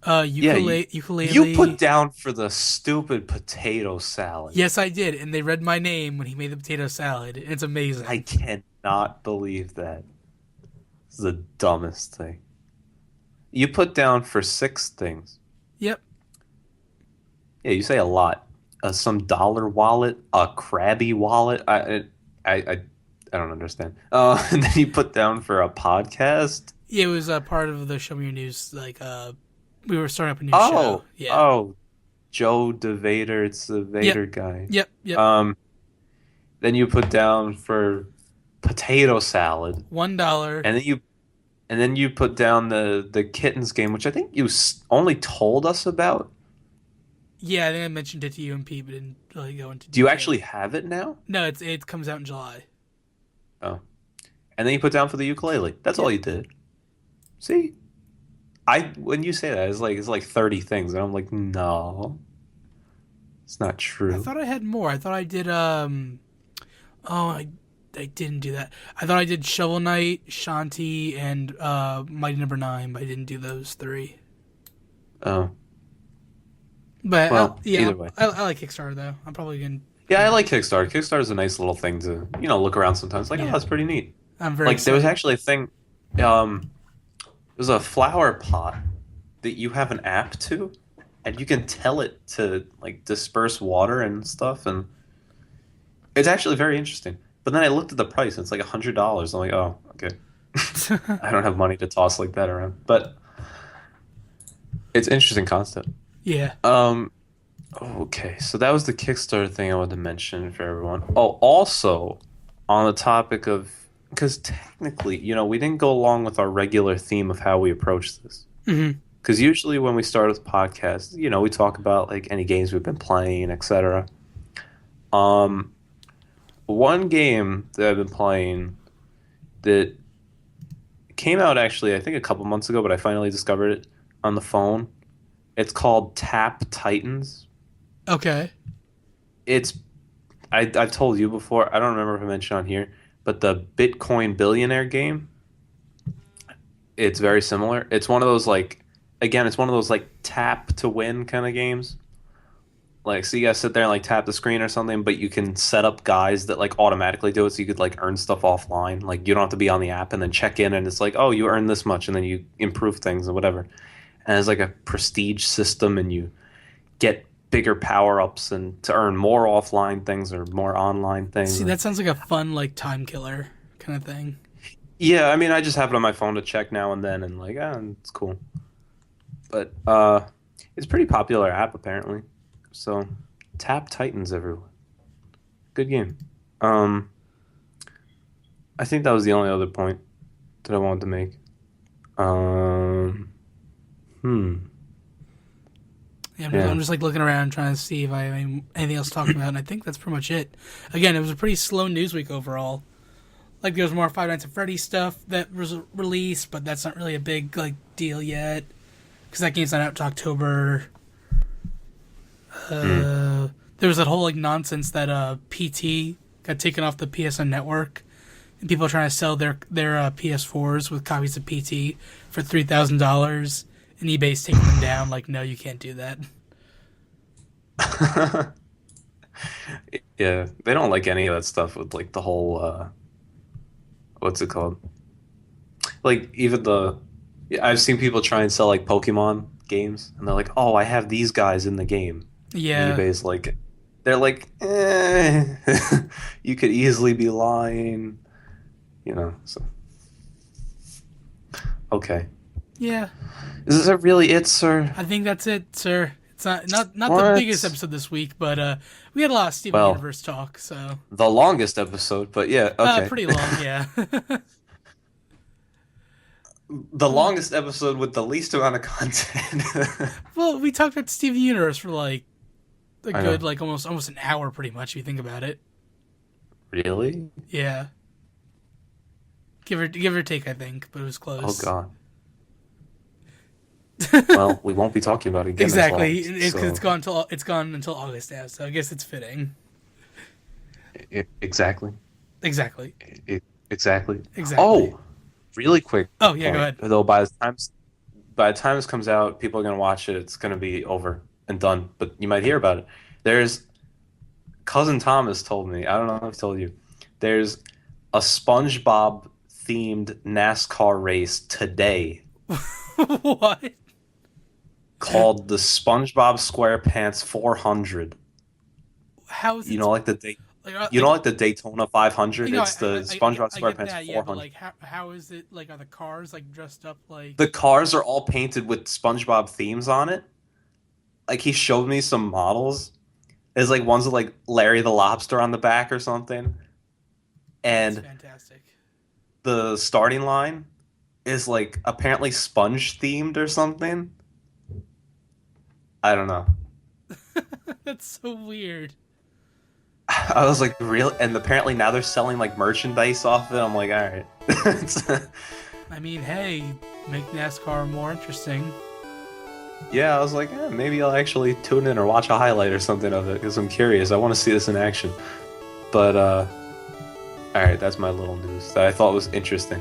yeah, you put Ukulele. down for the stupid potato salad. Yes, I did, and they read my name when he made the potato salad. It's I amazing. cannot believe that. This is the dumbest thing. You put down for six things. Yep. Yeah, you say a lot. Some dollar wallet, a Krabby wallet. I don't understand. And then you put down for a podcast. Yeah, it was a part of the Show Me Your News. We were starting up a new show. Oh, Yeah. oh, Joe the Vader. It's the Yep. Vader guy. Yep. Yep. Um, then you put down for potato salad, $1. and then you put down the kittens game, which I think you only told us about. Yeah, I think I mentioned it to you and Pete, but didn't really go into Do you detail. actually have it now? No, it comes out in July. Oh, and then you put down for the ukulele. That's all Yep. you did. See, I when you say that, it's like 30 things, and I'm like, no, it's not I true. thought I had more. I thought I did. Oh, I didn't do that. I thought I did Shovel Knight, Shanti, and Mighty Number Nine, but I didn't do those three. Oh, But well, yeah, either way. I like Kickstarter though. I'm probably gonna. Yeah, I like Kickstarter. Kickstarter is a nice little thing to, look around sometimes. Like, oh, Yeah, that's pretty neat. I'm very Like, there was excited. actually a thing, there's a flower pot that you have an app to, and you can tell it to, like, disperse water and stuff, and it's actually very interesting. But then I looked at the price, and it's like $100. I'm like, oh, okay. I don't have money to toss like that around. But it's interesting concept. Yeah. Um, Okay, so that was the Kickstarter thing I wanted to mention for everyone. Oh, also on the topic of because technically, we didn't go along with our regular theme of how we approach this. Hmm. Because usually when we start with podcasts, we talk about like any games we've been playing, etc. Um, one game that I've been playing that came out actually, I think a couple months ago, but I finally discovered it on the phone. It's called Tap Titans. Okay. It's I've told you before. I don't remember if I mentioned on here, but the Bitcoin billionaire game, it's very similar. It's one of those like again, it's one of those like tap to win kind of games. Like so you guys sit there and like tap the screen or something, but you can set up guys that like automatically do it so you could like earn stuff offline. Like you don't have to be on the app and then check in and it's like, "Oh, you earned this much," and then you improve things and whatever. And it's like a prestige system and you get bigger power ups and to earn more offline things or more online things. See, And that sounds like a fun like time killer kind of thing. yeah, I mean, I just have it on my phone to check now and then, and like, it's cool. But it's a pretty popular app apparently. So tap Titans everyone. Good game. Um, I think that was the only other point that I wanted to make. Um, hmm. Yeah, Yeah. I'm just like looking around trying to see if I have anything else to talk about, and I think that's pretty much it. Again, it was a pretty slow news week overall. Like there was more Five Nights at Freddy's stuff that was released, but that's not really a big like deal yet because that game's not out to October. Hmm. There was that whole like nonsense that PT got taken off the PSN network, and people are trying to sell their PS4s with copies of PT for $3,000, and eBay's taking them down. Like, no, you can't do that. Yeah, they don't like any of that stuff with like the whole what's it called? Like even the yeah, I've seen people try and sell like Pokemon games and they're like, "Oh, I have these guys in the game." And Yeah. eBay's like they're like, you could easily be lying, So okay. Yeah, Is that really it, sir? I think that's it, sir. It's not the biggest What? episode this week, but we had a lot of Steven Well, Universe talk, so the longest episode, but yeah, okay. pretty long, yeah. The well, longest episode with the least amount of content. well, we talked about Steven Universe for like a I good know. like almost an hour, pretty much. If you think about it, Really? yeah, give or take, I think, but it was Oh close. God. Well, we won't be talking about it again as long. Exactly, because So it's gone until August now, so I guess it's fitting. exactly. Exactly, Exactly. exactly. Oh, really quick Oh yeah, go point. ahead. Though by the time this comes out, people are gonna watch it. It's gonna be over and done. But you might hear about it. There's cousin Thomas told me. I don't know if I've told you. There's a SpongeBob themed NASCAR race today What? called the SpongeBob SquarePants 400. How is You it know, like the day. You know, like like the Daytona 500. It's the SpongeBob I get SquarePants that, yeah, but 400. like how is it like are the cars like dressed up like The cars are all painted with SpongeBob themes on it. Like he showed me some models. There's like ones with like Larry the Lobster on the back or something. that's And fantastic. the starting line is like apparently sponge themed or something. I don't know. That's so weird. I was like, real, and apparently now they're selling like merchandise off it. I'm like, all right. I mean, hey, make NASCAR more interesting. Yeah, I was like, maybe I'll actually tune in or watch a highlight or something of it because I'm curious. I want to see this in action. But all right, that's my little news that I thought was interesting.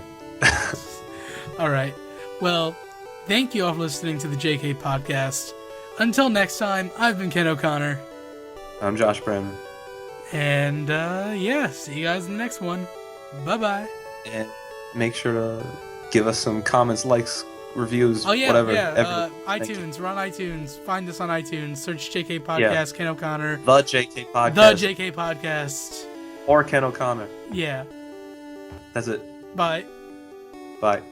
All right. Well, thank you all for listening to the JK podcast. Until next time, I've been Ken O'Connor. I'm Josh Brandon, And yeah, see you guys in the next one. Bye bye. and make sure to give us some comments, likes, reviews, Oh yeah, whatever. yeah. Thank you. iTunes. We're on iTunes. Find us on iTunes. Search JK Yeah, Podcast, Ken O'Connor. the JK The podcast JK Podcast. or Ken O'Connor. Yeah. That's it. Bye. Bye.